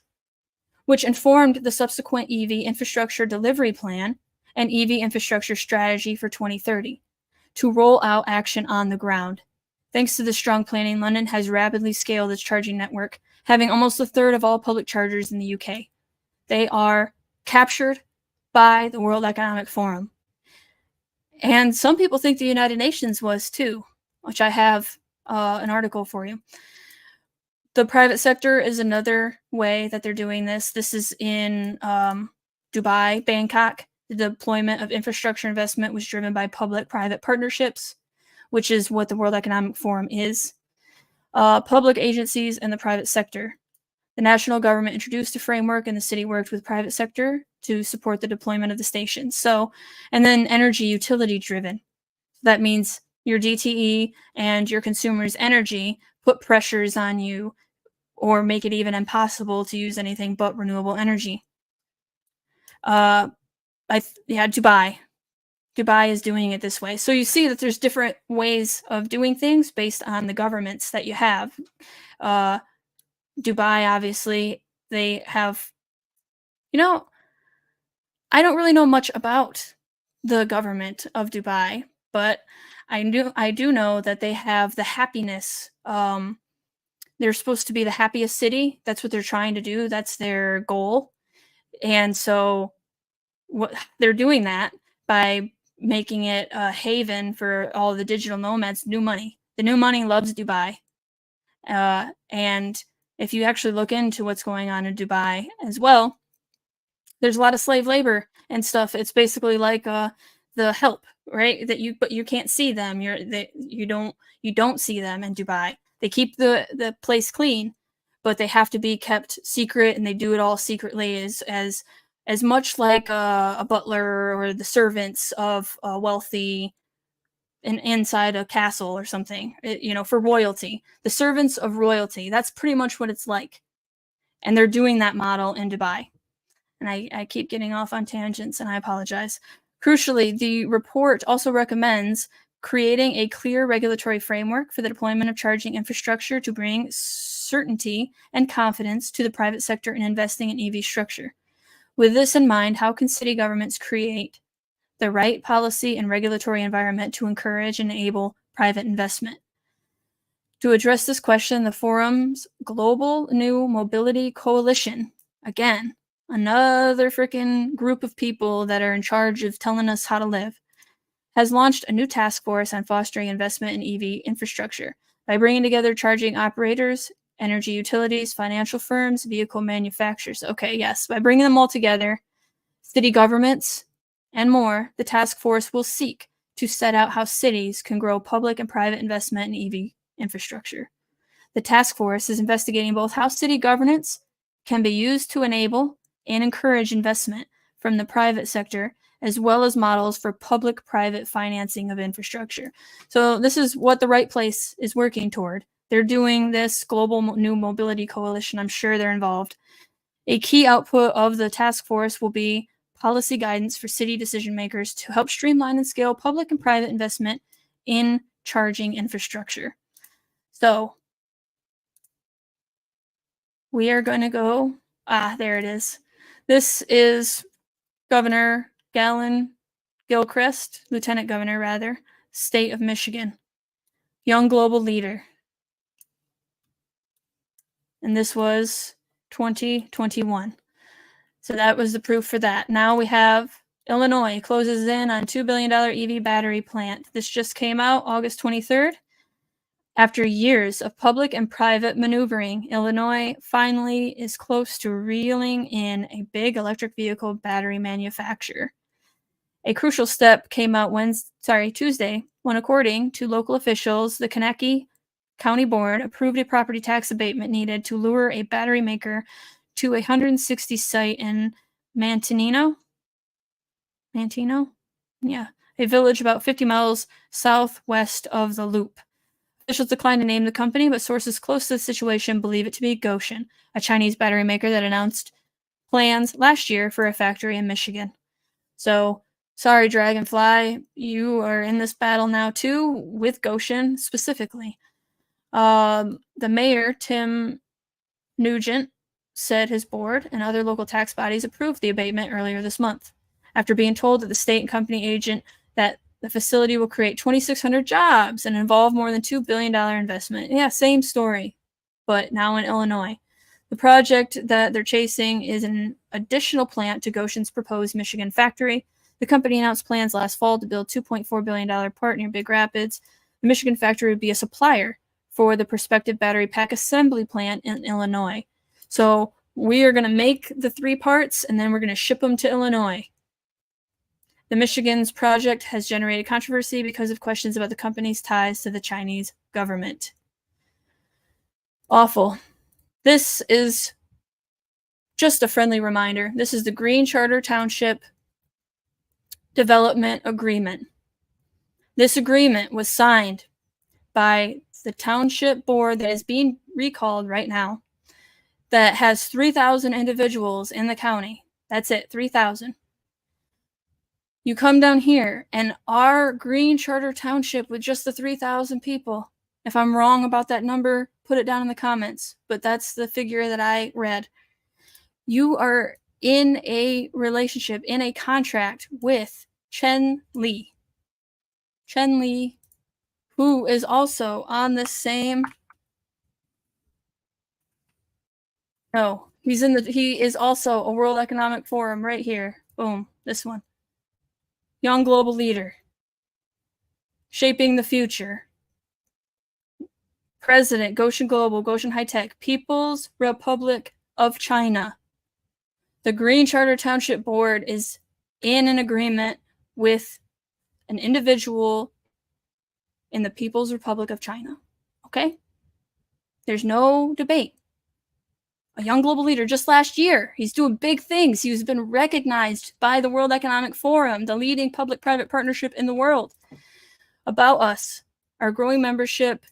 which informed the subsequent EV infrastructure delivery plan and EV infrastructure strategy for 2030 to roll out action on the ground. Thanks to the strong planning, London has rapidly scaled its charging network, having almost a third of all public chargers in the UK. They are captured by the World Economic Forum. And some people think the United Nations was too, which I have an article for you. The private sector is another way that they're doing this. This is in Dubai, Bangkok. The deployment of infrastructure investment was driven by public-private partnerships, which is what the World Economic Forum is. Public agencies and the private sector. The national government introduced a framework, and the city worked with private sector to support the deployment of the stations. So, and then energy utility driven. That means your DTE and your consumer's energy put pressures on you or make it even impossible to use anything but renewable energy. Dubai. Dubai is doing it this way. So you see that there's different ways of doing things based on the governments that you have. Dubai, obviously, they have, I don't really know much about the government of Dubai, but I do know that they have the happiness. They're supposed to be the happiest city. That's what they're trying to do. That's their goal. And so they're doing that by making it a haven for all the digital nomads, new money. The new money loves Dubai. And if you actually look into what's going on in Dubai as well, there's a lot of slave labor and stuff. It's basically like the help, right? But you can't see them. You don't see them in Dubai. They keep the place clean, but they have to be kept secret, and they do it all secretly as much like a butler or the servants of a wealthy inside a castle or something, for royalty. The servants of royalty, that's pretty much what it's like. And they're doing that model in Dubai. And I keep getting off on tangents, and I apologize. Crucially, the report also recommends creating a clear regulatory framework for the deployment of charging infrastructure to bring certainty and confidence to the private sector in investing in EV structure. With this in mind, how can city governments create the right policy and regulatory environment to encourage and enable private investment? To address this question, the forum's Global New Mobility Coalition, again, another freaking group of people that are in charge of telling us how to live, has launched a new task force on fostering investment in EV infrastructure by bringing together charging operators, energy utilities, financial firms, vehicle manufacturers. Okay, yes, by bringing them all together, city governments, and more, the task force will seek to set out how cities can grow public and private investment in EV infrastructure. The task force is investigating both how city governance can be used to enable and encourage investment from the private sector, as well as models for public-private financing of infrastructure. So this is what the Right Place is working toward. They're doing this Global New Mobility Coalition. I'm sure they're involved. A key output of the task force will be policy guidance for city decision makers to help streamline and scale public and private investment in charging infrastructure. So we are going to go, there it is. This is Governor Gilchrist, Lieutenant Governor rather, State of Michigan, young global leader. And this was 2021. So that was the proof for that. Now we have Illinois closes in on $2 billion EV battery plant. This just came out August 23rd. After years of public and private maneuvering, Illinois finally is close to reeling in a big electric vehicle battery manufacturer. A crucial step came out Tuesday, when according to local officials, the Kankakee County Board approved a property tax abatement needed to lure a battery maker to a 160 site in Manteno? Yeah, a village about 50 miles southwest of the Loop. Officials declined to name the company, but sources close to the situation believe it to be Gotion, a Chinese battery maker that announced plans last year for a factory in Michigan. So, sorry, Dragonfly, you are in this battle now too, with Gotion specifically. The mayor, Tim Nugent, said his board and other local tax bodies approved the abatement earlier this month, after being told that the state and company agent that the facility will create 2,600 jobs and involve more than $2 billion investment. Yeah, same story, but now in Illinois. The project that they're chasing is an additional plant to Gotion's proposed Michigan factory. The company announced plans last fall to build $2.4 billion part near Big Rapids. The Michigan factory would be a supplier for the prospective battery pack assembly plant in Illinois. So we are going to make the 3 parts, and then we're going to ship them to Illinois. The Michigan's project has generated controversy because of questions about the company's ties to the Chinese government. Awful. This is just a friendly reminder. This is the Green Charter Township Development Agreement. This agreement was signed by the township board that is being recalled right now, that has 3,000 individuals in the county. That's it, 3,000. You come down here, and our Green Charter Township with just the 3,000 people, if I'm wrong about that number, put it down in the comments, but that's the figure that I read. You are in a relationship, in a contract with Chen Li. Chen Li, who is also on the same... No, he is also a World Economic Forum right here. Boom, this one. Young global leader. Shaping the future. President, Gotion Global, Gotion High Tech, People's Republic of China. The Green Charter Township Board is in an agreement with an individual in the People's Republic of China. Okay? There's no debate. A young global leader just last year. He's doing big things. He's been recognized by the World Economic Forum, the leading public-private partnership in the world. About us, our growing membership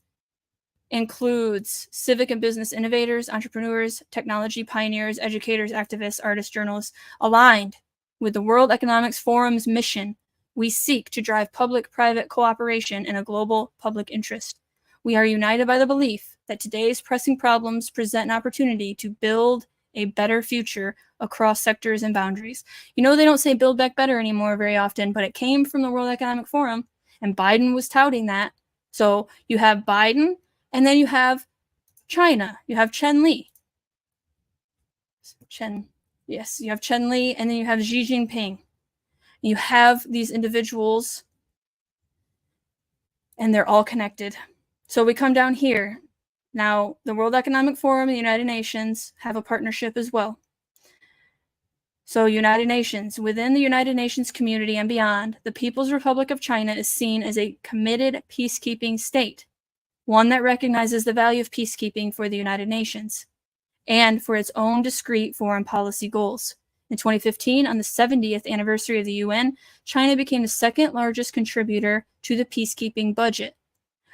includes civic and business innovators, entrepreneurs, technology pioneers, educators, activists, artists, journalists, aligned with the World Economic Forum's mission We seek to drive public-private cooperation in a global public interest. We are united by the belief that today's pressing problems present an opportunity to build a better future across sectors and boundaries. You know, they don't say build back better anymore very often, but it came from the World Economic Forum, and Biden was touting that. So you have Biden, and then you have China. You have Chen Li. You have Chen Li, and then you have Xi Jinping. You have these individuals, and they're all connected. So we come down here. Now, the World Economic Forum and the United Nations have a partnership as well. So United Nations, within the United Nations community and beyond, the People's Republic of China is seen as a committed peacekeeping state, one that recognizes the value of peacekeeping for the United Nations and for its own discrete foreign policy goals. In 2015, on the 70th anniversary of the UN, China became the second largest contributor to the peacekeeping budget,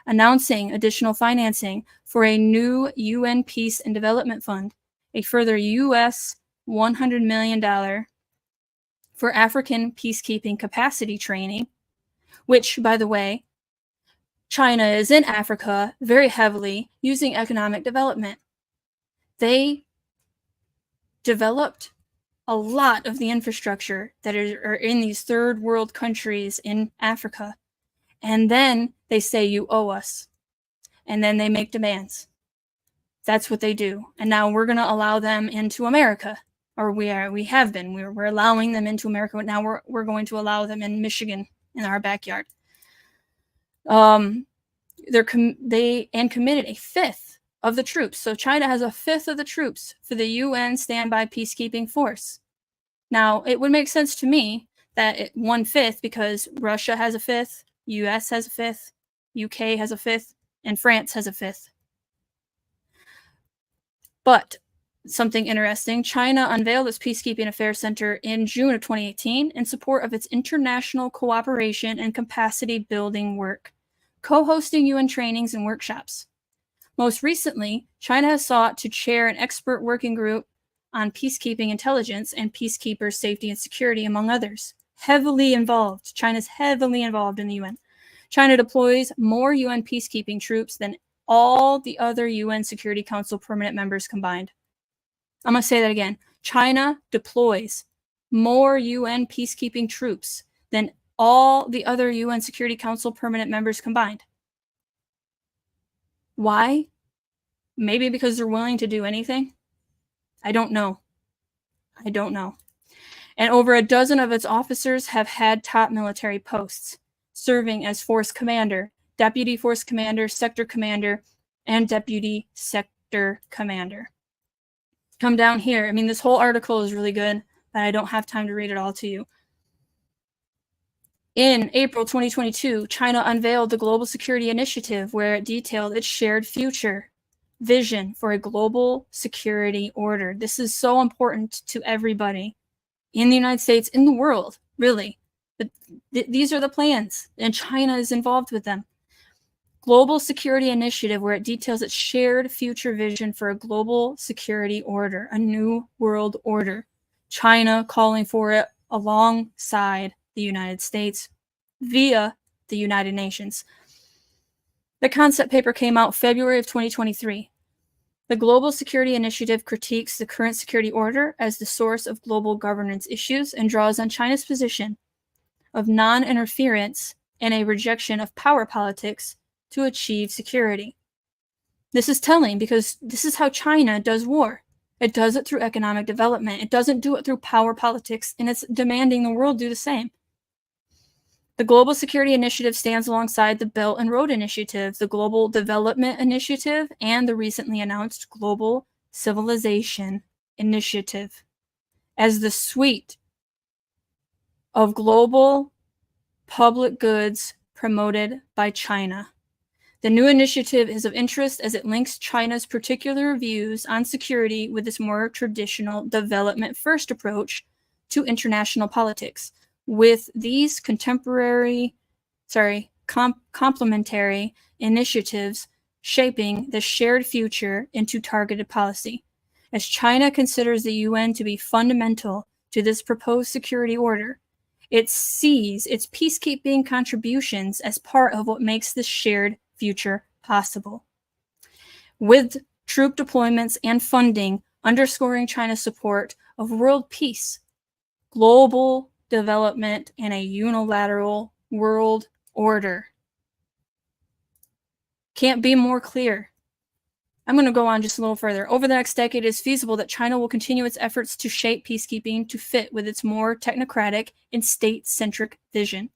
announcing additional financing for a new UN Peace and Development Fund, a further US $100 million for African peacekeeping capacity training, which, by the way, China is in Africa very heavily using economic development. They developed a lot of the infrastructure that are in these third world countries in Africa. And then they say, you owe us. And then they make demands. That's what they do. And now we're going to allow them into America. Or we have been. We're allowing them into America. But now we're going to allow them in Michigan, in our backyard. They committed a fifth of the troops. So China has a fifth of the troops for the UN standby peacekeeping force. Now, it would make sense to me that 1/5, because Russia has a fifth, US has a fifth, UK has a fifth, and France has a fifth. But something interesting, China unveiled its Peacekeeping Affairs Center in June of 2018 in support of its international cooperation and capacity building work, co-hosting UN trainings and workshops. Most recently, China has sought to chair an expert working group on peacekeeping intelligence and peacekeepers' safety and security, among others. Heavily involved. China's heavily involved in the UN. China deploys more UN peacekeeping troops than all the other UN Security Council permanent members combined. I'm going to say that again. China deploys more UN peacekeeping troops than all the other UN Security Council permanent members combined. Why? Maybe because they're willing to do anything? I don't know. And over a dozen of its officers have had top military posts, serving as force commander, deputy force commander, sector commander, and deputy sector commander. Come down here. I mean, this whole article is really good, but I don't have time to read it all to you. In April 2022, China unveiled the Global Security Initiative, where it detailed its shared future vision for a global security order. This is so important to everybody in the United States, in the world, really. But these are the plans, and China is involved with them. Global Security Initiative, where it details its shared future vision for a global security order, a new world order. China calling for it alongside the United States via the United Nations. The concept paper came out February of 2023. The Global Security Initiative critiques the current security order as the source of global governance issues and draws on China's position of non-interference and a rejection of power politics to achieve security. This is telling because this is how China does war. It does it through economic development. It doesn't do it through power politics, and it's demanding the world do the same. The Global Security Initiative stands alongside the Belt and Road Initiative, the Global Development Initiative, and the recently announced Global Civilization Initiative as the suite of global public goods promoted by China. The new initiative is of interest as it links China's particular views on security with its more traditional development-first approach to international politics. With these complementary initiatives shaping the shared future into targeted policy. As China considers the UN to be fundamental to this proposed security order, It sees its peacekeeping contributions as part of what makes this shared future possible. With troop deployments and funding underscoring China's support of world peace, global development, and a unilateral world order. Can't be more clear. I'm going to go on just a little further. Over the next decade, it is feasible that China will continue its efforts to shape peacekeeping to fit with its more technocratic and state-centric vision.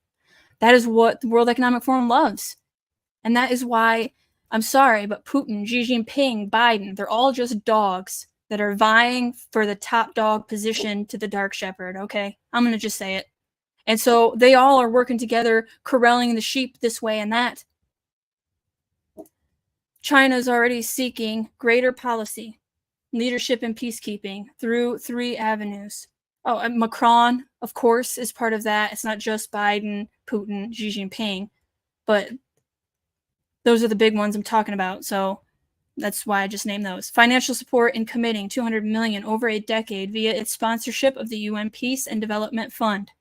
That is what the World Economic Forum loves. And that is why, I'm sorry, but Putin, Xi Jinping, Biden, they're all just dogs that are vying for the top dog position to the dark shepherd, okay? I'm going to just say it. And so they all are working together, corralling the sheep this way and that. China is already seeking greater policy, leadership, and peacekeeping through 3 avenues. Oh, and Macron, of course, is part of that. It's not just Biden, Putin, Xi Jinping, but those are the big ones I'm talking about. So that's why I just named those. Financial support in committing $200 million over a decade via its sponsorship of the UN Peace and Development Fund.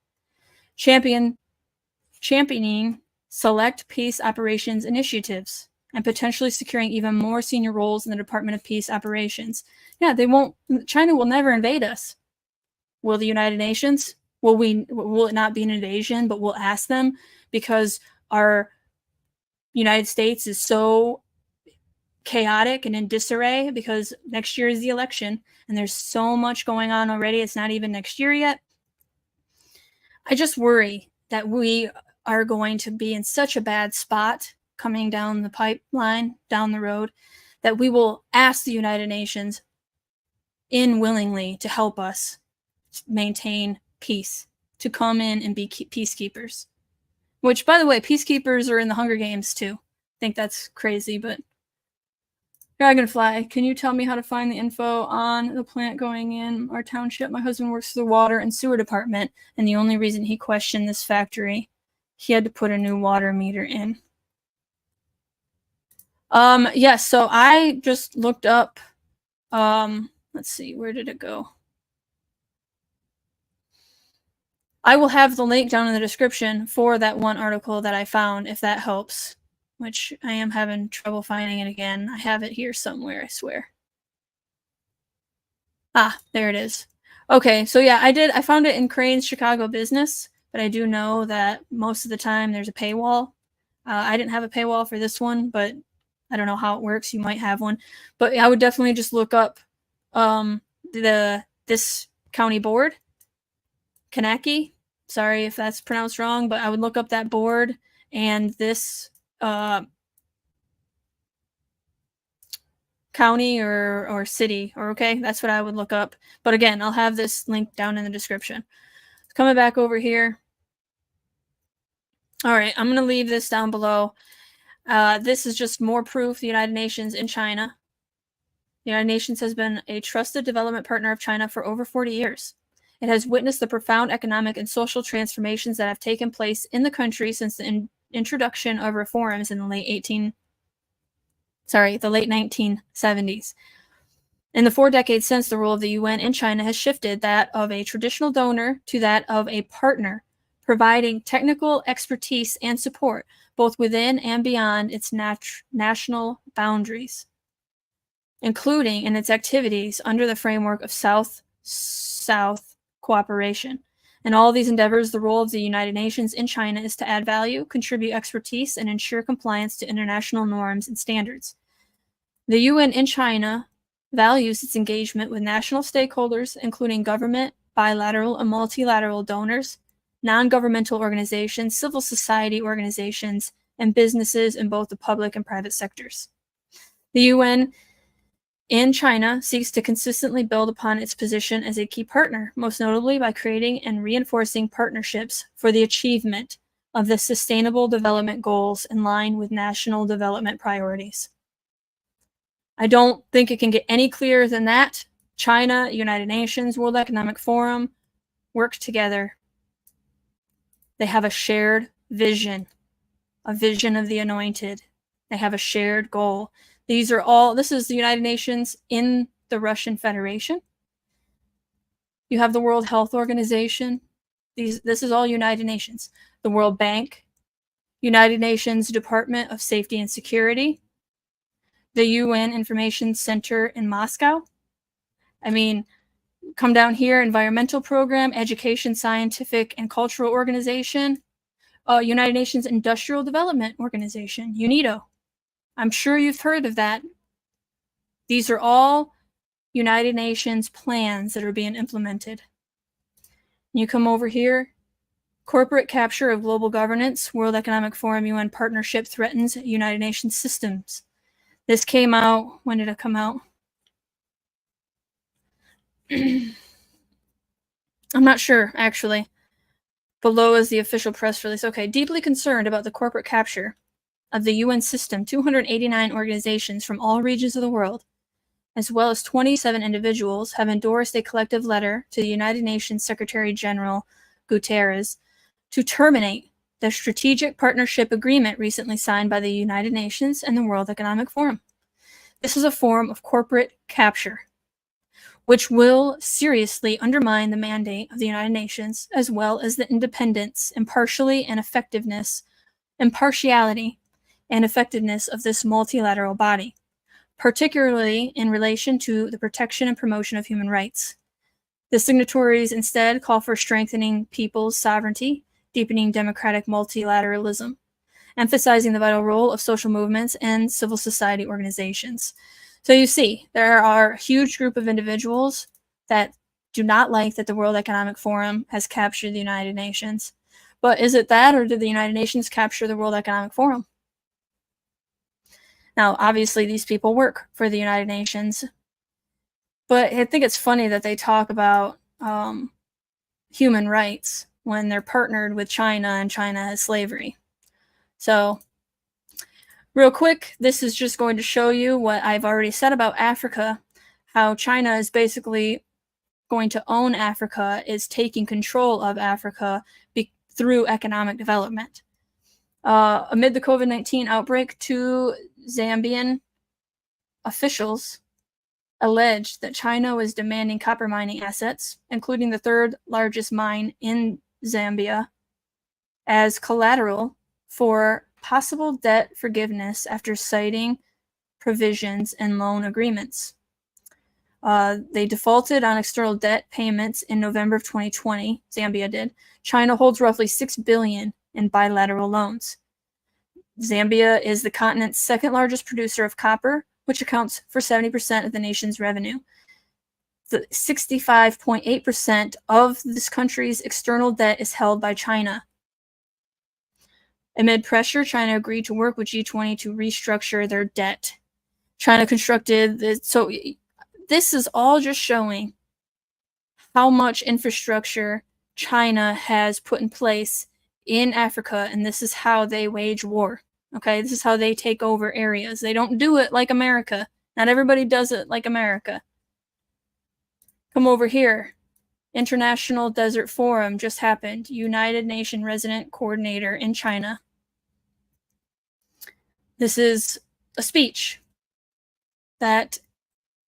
Championing select peace operations initiatives and potentially securing even more senior roles in the Department of Peace Operations. Yeah, China will never invade us. Will the United Nations? Will it not be an invasion, but we'll ask them because our United States is so chaotic and in disarray because next year is the election and there's so much going on already. It's not even next year yet. I just worry that we are going to be in such a bad spot coming down the pipeline, down the road, that we will ask the United Nations willingly to help us maintain peace, to come in and be peacekeepers. Which, by the way, peacekeepers are in the Hunger Games too. I think that's crazy, but Dragonfly, can you tell me how to find the info on the plant going in our township? My husband works for the water and sewer department, and the only reason he questioned this factory, he had to put a new water meter in. Yes, so I just looked up, let's see, where did it go? I will have the link down in the description for that one article that I found, if that helps, which I am having trouble finding it again. I have it here somewhere, I swear. Ah, there it is. Okay, so yeah, I found it in Crane's Chicago Business, but I do know that most of the time there's a paywall. I didn't have a paywall for this one, but I don't know how it works. You might have one, but I would definitely just look up this county board, Kanaki. Sorry if that's pronounced wrong, but I would look up that board and this county or city, or okay, that's what I would look up. But again, I'll have this link down in the description. Coming back over here. All right, I'm going to leave this down below. This is just more proof the United Nations in China. The United Nations has been a trusted development partner of China for over 40 years. It has witnessed the profound economic and social transformations that have taken place in the country since the introduction of reforms in the late 1970s. In the 4 decades since, the role of the UN in China has shifted that of a traditional donor to that of a partner, providing technical expertise and support both within and beyond its national boundaries, including in its activities under the framework of South-South cooperation. In all of these endeavors, the role of the United Nations in China is to add value, contribute expertise, and ensure compliance to international norms and standards. The UN in China values its engagement with national stakeholders, including government, bilateral, and multilateral donors, non-governmental organizations, civil society organizations, and businesses in both the public and private sectors. The UN in China seeks to consistently build upon its position as a key partner, most notably by creating and reinforcing partnerships for the achievement of the Sustainable Development Goals in line with national development priorities. I don't think it can get any clearer than that. China, United Nations, World Economic Forum work together. They have a shared vision, a vision of the anointed. They have a shared goal. This is the United Nations in the Russian Federation. You have the World Health Organization. This is all United Nations. The World Bank, United Nations Department of Safety and Security, the UN Information Center in Moscow. I mean, come down here, environmental program, education, scientific, and cultural organization, United Nations Industrial Development Organization, UNIDO. I'm sure you've heard of that. These are all United Nations plans that are being implemented. You come over here, corporate capture of global governance, World Economic Forum UN partnership threatens United Nations systems. This came out, when did it come out? I'm not sure, actually. Below is the official press release. Okay, deeply concerned about the corporate capture of the UN system, 289 organizations from all regions of the world, as well as 27 individuals, have endorsed a collective letter to the United Nations Secretary General Guterres to terminate the strategic partnership agreement recently signed by the United Nations and the World Economic Forum. This is a form of corporate capture, which will seriously undermine the mandate of the United Nations, as well as the independence, impartiality, and effectiveness of this multilateral body, particularly in relation to the protection and promotion of human rights. The signatories instead call for strengthening people's sovereignty, deepening democratic multilateralism, emphasizing the vital role of social movements and civil society organizations. So you see, there are a huge group of individuals that do not like that the World Economic Forum has captured the United Nations. But is it that, or did the United Nations capture the World Economic Forum? Now, obviously, these people work for the United Nations, but I think it's funny that they talk about human rights when they're partnered with China and China has slavery. So, real quick, this is just going to show you what I've already said about Africa, how China is basically going to own Africa, is taking control of Africa through economic development. Amid the COVID-19 outbreak, 2 Zambian officials alleged that China was demanding copper mining assets, including the 3rd largest mine in Zambia, as collateral for possible debt forgiveness after citing provisions in loan agreements. They defaulted on external debt payments in November of 2020. Zambia did. China holds roughly $6 billion in bilateral loans. Zambia is the continent's 2nd largest producer of copper, which accounts for 70% of the nation's revenue. The 65.8% of this country's external debt is held by China. Amid pressure, China agreed to work with G20 to restructure their debt. China constructed so this is all just showing how much infrastructure China has put in place in Africa, and this is how they wage war. Okay, this is how they take over areas. They don't do it like America. Not everybody does it like America. Come over here. International Desert Forum just happened. United Nations Resident Coordinator in China. This is a speech that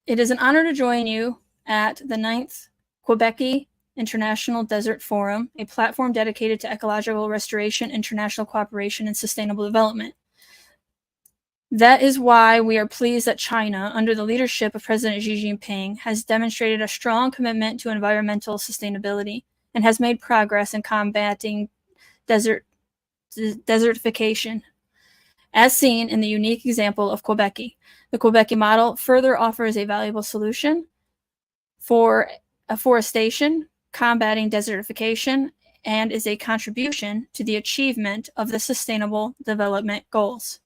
it is an honor to join you at the 9th Quebec International Desert Forum, a platform dedicated to ecological restoration, international cooperation, and sustainable development. That is why we are pleased that China, under the leadership of President Xi Jinping, has demonstrated a strong commitment to environmental sustainability and has made progress in combating desertification, as seen in the unique example of Quebec. The Quebec model further offers a valuable solution for afforestation, combating desertification, and is a contribution to the achievement of the Sustainable Development Goals.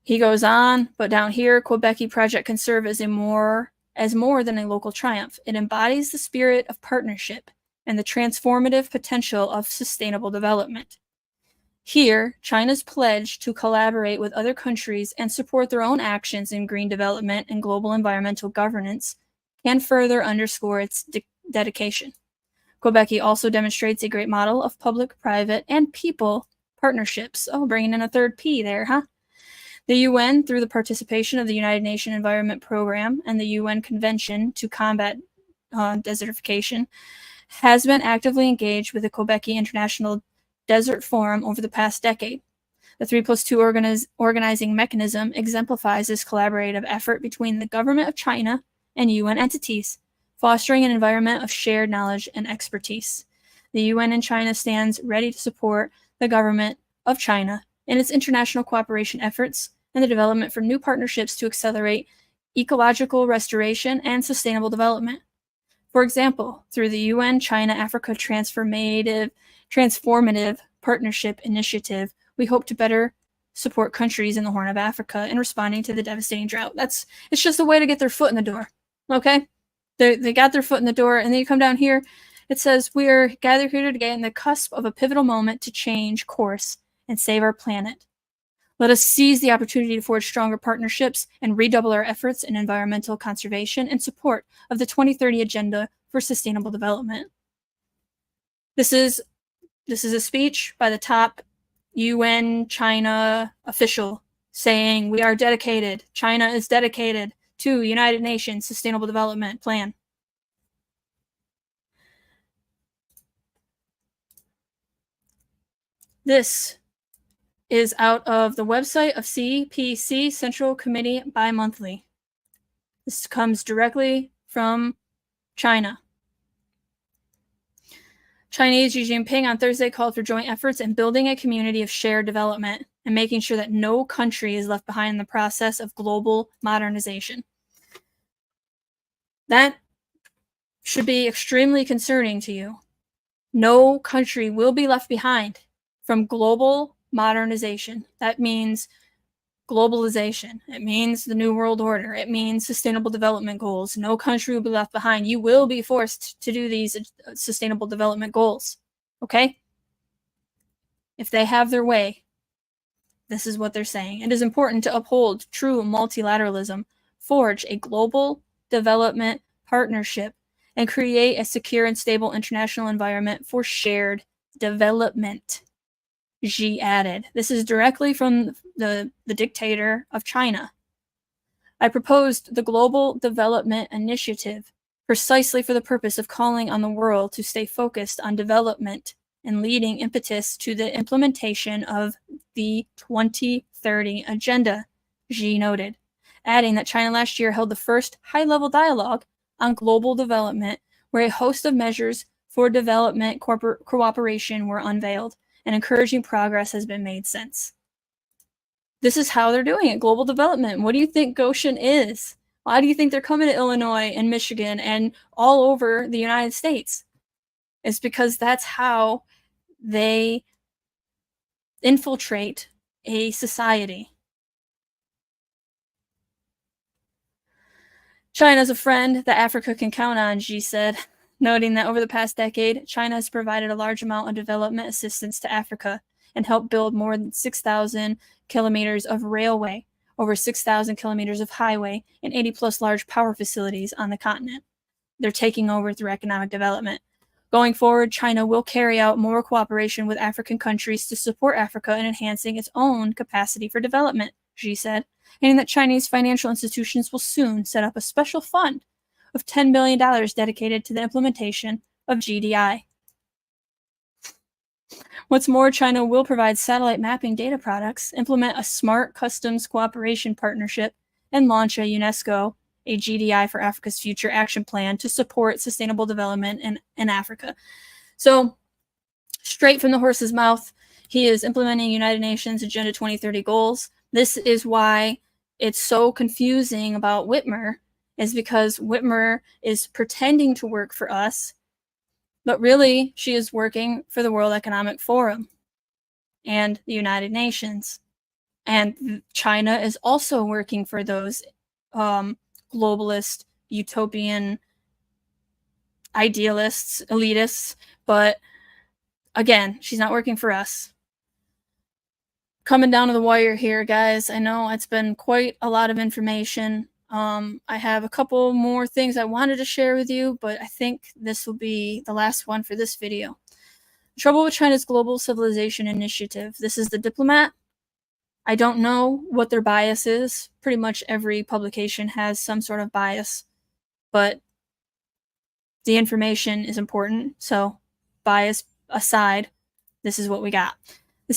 He goes on, but down here, Quebec project can serve as more than a local triumph. It embodies the spirit of partnership and the transformative potential of sustainable development. Here, China's pledge to collaborate with other countries and support their own actions in green development and global environmental governance can further underscore its dedication. Quebec also demonstrates a great model of public, private, and people partnerships. Oh, bringing in a 3rd P there, huh? The UN, through the participation of the United Nations Environment Program and the UN Convention to Combat Desertification, has been actively engaged with the Quebec International Desert Forum over the past decade. The 3+2 organizing mechanism exemplifies this collaborative effort between the government of China and UN entities, fostering an environment of shared knowledge and expertise. The UN in China stands ready to support the government of China in its international cooperation efforts and the development for new partnerships to accelerate ecological restoration and sustainable development. For example, through the UN China-Africa Transformative Partnership Initiative, we hope to better support countries in the Horn of Africa in responding to the devastating drought. It's just a way to get their foot in the door, okay? They got their foot in the door, and then you come down here, it says, we are gathered here today on the cusp of a pivotal moment to change course and save our planet. Let us seize the opportunity to forge stronger partnerships and redouble our efforts in environmental conservation and support of the 2030 Agenda for Sustainable Development. This is a speech by the top UN China official saying, we are dedicated, China is dedicated to United Nations Sustainable Development Plan. This is out of the website of CPC Central Committee bi-monthly. This comes directly from China. Chinese Xi Jinping on Thursday called for joint efforts in building a community of shared development and making sure that no country is left behind in the process of global modernization. That should be extremely concerning to you. No country will be left behind from global modernization. That means globalization. It means the New World Order. It means sustainable development goals. No country will be left behind. You will be forced to do these sustainable development goals. Okay? If they have their way, this is what they're saying. It is important to uphold true multilateralism, forge a global development partnership, and create a secure and stable international environment for shared development. Xi added. This is directly from the dictator of China. I proposed the Global Development Initiative precisely for the purpose of calling on the world to stay focused on development and leading impetus to the implementation of the 2030 Agenda, Xi noted, adding that China last year held the first high-level dialogue on global development where a host of measures for development cooperation were unveiled, and encouraging progress has been made since. This is how they're doing it, global development. What do you think Goshen is? Why do you think they're coming to Illinois and Michigan and all over the United States? It's because that's how they infiltrate a society. China's a friend that Africa can count on, Xi said, noting that over the past decade, China has provided a large amount of development assistance to Africa and helped build more than 6,000 kilometers of railway, over 6,000 kilometers of highway, and 80-plus large power facilities on the continent. They're taking over through economic development. Going forward, China will carry out more cooperation with African countries to support Africa in enhancing its own capacity for development, Xi said, adding that Chinese financial institutions will soon set up a special fund of $10 billion dedicated to the implementation of GDI. What's more, China will provide satellite mapping data products, implement a smart customs cooperation partnership, and launch a UNESCO, a GDI for Africa's Future action plan to support sustainable development in Africa. So, straight from the horse's mouth, he is implementing United Nations Agenda 2030 goals. This is why it's so confusing about Whitmer, is because Whitmer is pretending to work for us, but really she is working for the World Economic Forum and the United Nations. And China is also working for those globalist, utopian idealists, elitists, but again, she's not working for us. Coming down to the wire here, guys. I know it's been quite a lot of information. I have a couple more things I wanted to share with you, but I think this will be the last one for this video. Trouble with China's Global Civilization Initiative. This is the Diplomat. I don't know what their bias is. Pretty much every publication has some sort of bias, but the information is important. So bias aside, this is what we got. The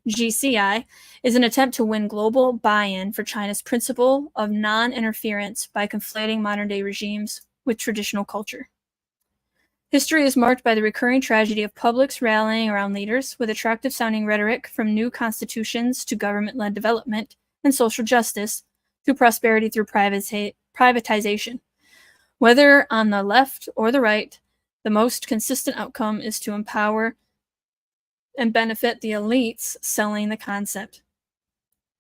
GCI is an attempt to win global buy-in for China's principle of non-interference by conflating modern-day regimes with traditional culture. History is marked by the recurring tragedy of publics rallying around leaders with attractive-sounding rhetoric, from new constitutions to government-led development and social justice to prosperity through privatization. Whether on the left or the right, the most consistent outcome is to empower and benefit the elites selling the concept.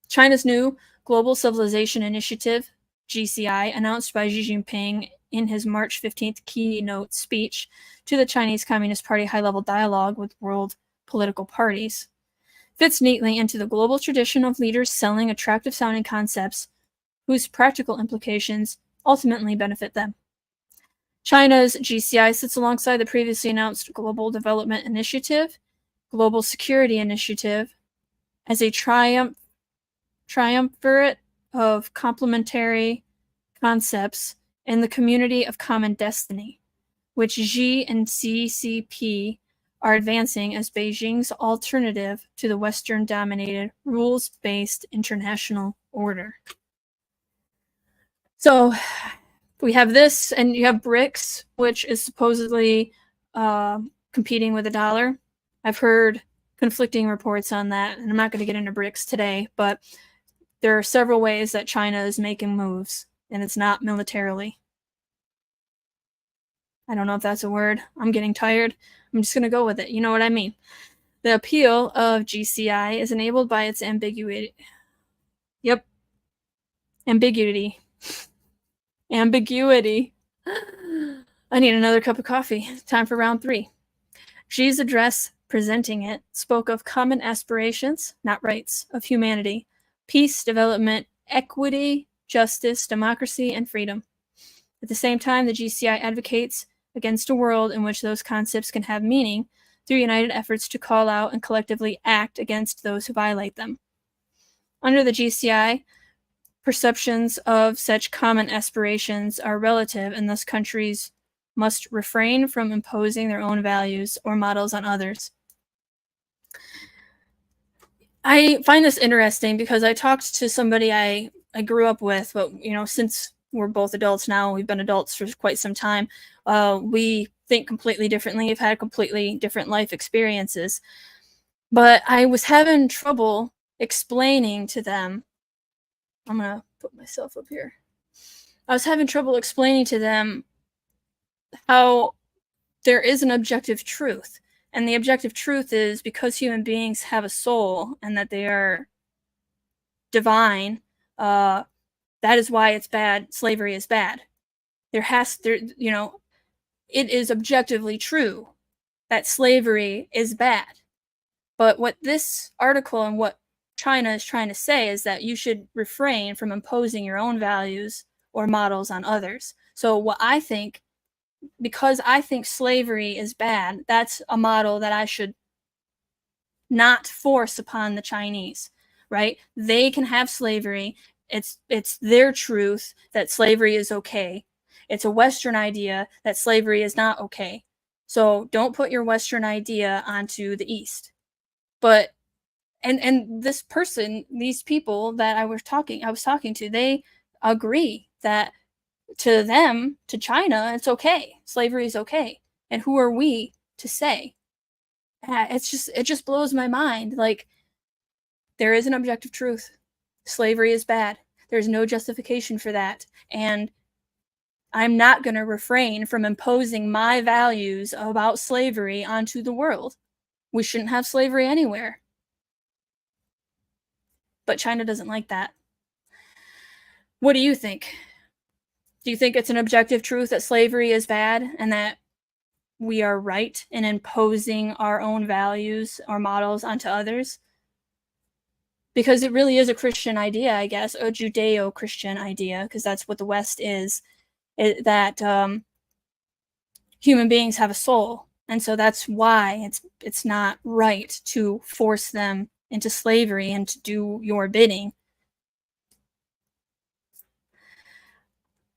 China's new Global Civilization Initiative, GCI, announced by Xi Jinping in his March 15th keynote speech to the Chinese Communist Party high-level dialogue with world political parties, fits neatly into the global tradition of leaders selling attractive-sounding concepts whose practical implications ultimately benefit them. China's GCI sits alongside the previously announced Global Development Initiative, Global Security Initiative, as a triumvirate of complementary concepts in the community of common destiny, which Xi and CCP are advancing as Beijing's alternative to the Western-dominated, rules-based international order. So we have this, and you have BRICS, which is supposedly competing with the dollar. I've heard conflicting reports on that, and I'm not going to get into BRICS today, but there are several ways that China is making moves, and it's not militarily. I don't know if that's a word. I'm getting tired. I'm just going to go with it. You know what I mean. The appeal of GCI is enabled by its ambiguity. Yep. Ambiguity. Ambiguity. I need another cup of coffee. Time for round 3. Xi's address presenting it spoke of common aspirations, not rights, of humanity, peace, development, equity, justice, democracy, and freedom. At the same time, the GCI advocates against a world in which those concepts can have meaning through united efforts to call out and collectively act against those who violate them. Under the GCI, perceptions of such common aspirations are relative, and thus countries must refrain from imposing their own values or models on others. I find this interesting because I talked to somebody I grew up with, but since we're both adults now, we've been adults for quite some time, we think completely differently. We've had completely different life experiences. But I was having trouble explaining to them, I'm going to put myself up here. I was having trouble explaining to them how there is an objective truth. And the objective truth is, because human beings have a soul and that they are divine, that is why it's bad. Slavery is bad. It is objectively true that slavery is bad. But what this article and what China is trying to say is that you should refrain from imposing your own values or models on others. So what I think, because I think slavery is bad, that's a model that I should not force upon the Chinese, right? They can have slavery. It's their truth that slavery is okay. It's a Western idea that slavery is not okay. So don't put your Western idea onto the East. But and this person, these people that I was talking to, they agree that to them, to China, it's okay. Slavery is okay. And who are we to say? It just blows my mind. Like, there is an objective truth. Slavery is bad. There's no justification for that. And I'm not going to refrain from imposing my values about slavery onto the world. We shouldn't have slavery anywhere. But China doesn't like that. What do you think? Do you think it's an objective truth that slavery is bad and that we are right in imposing our own values or models onto others? Because it really is a Christian idea, I guess, a Judeo-Christian idea, because that's what the West is, that human beings have a soul. And so that's why it's not right to force them into slavery and to do your bidding.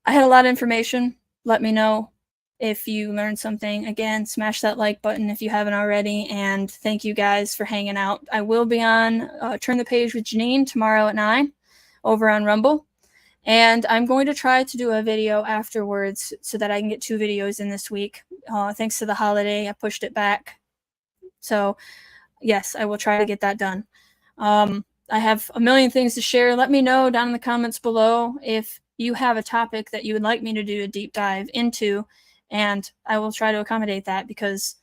I had a lot of information. Let me know if you learned something. Again, smash that like button if you haven't already, and thank you guys for hanging out. I will be on Turn the Page with Janine tomorrow at 9 over on Rumble, and I'm going to try to do a video afterwards so that I can get 2 videos in this week. Thanks to the holiday, I pushed it back. So, yes, I will try to get that done. I have a million things to share. Let me know down in the comments below if you have a topic that you would like me to do a deep dive into, and I will try to accommodate that because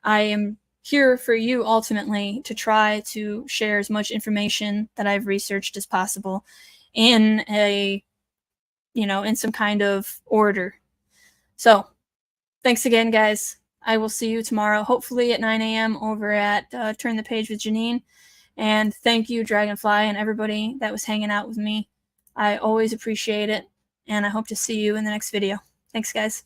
I am here for you ultimately to try to share as much information that I've researched as possible in a, in some kind of order. So, thanks again, guys. I will see you tomorrow, hopefully at 9 a.m. over at Turn the Page with Janine. And thank you, Dragonfly, and everybody that was hanging out with me. I always appreciate it, and I hope to see you in the next video. Thanks, guys.